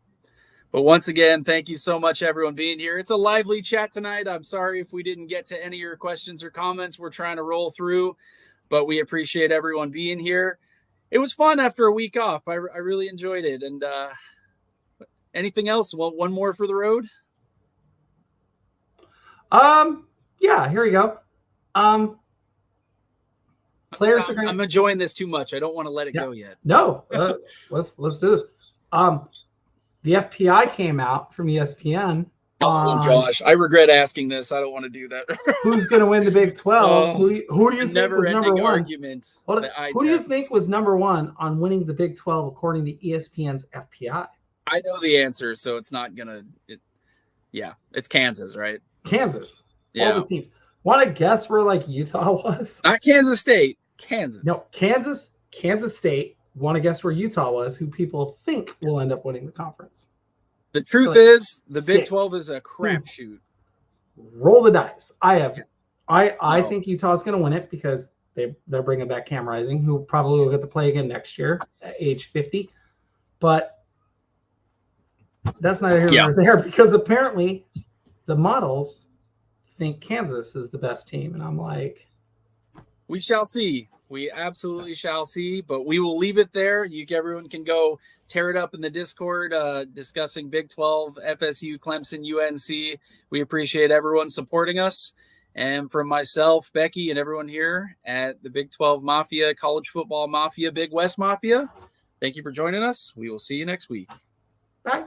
But once again, thank you so much, everyone, being here. It's a lively chat tonight. I'm sorry if we didn't get to any of your questions or comments. We're trying to roll through, but we appreciate everyone being here. It was fun after a week off. I really enjoyed it. And anything else? Well, one more for the road. Yeah, here we go. Players I'm enjoying this too much. I don't want to let it go yet. No, let's do this. The FPI came out from ESPN. Oh gosh, I regret asking this. I don't want to do that. Who's going to win the Big 12? Who do you think was number one? Argument. Who do you think was number one on winning the Big 12 according to ESPN's FPI? I know the answer, so it's not gonna. It's Kansas, right? Kansas. Yeah. All the teams. Want to guess where like Utah was? Not Kansas State. Kansas. No, Kansas State. Want to guess where Utah was? Who people think will end up winning the conference? The truth is, the Big 12 is a crapshoot. Roll the dice. I think Utah's going to win it because they're bringing back Cam Rising, who probably will get to play again next year at age 50. But that's not here nor there because apparently the models think Kansas is the best team, and I'm like, we shall see. We absolutely shall see, but we will leave it there. Everyone can go tear it up in the Discord, discussing Big 12, FSU, Clemson, UNC. We appreciate everyone supporting us. And from myself, Becky, and everyone here at the Big 12 Mafia, College Football Mafia, Big West Mafia, thank you for joining us. We will see you next week. Bye.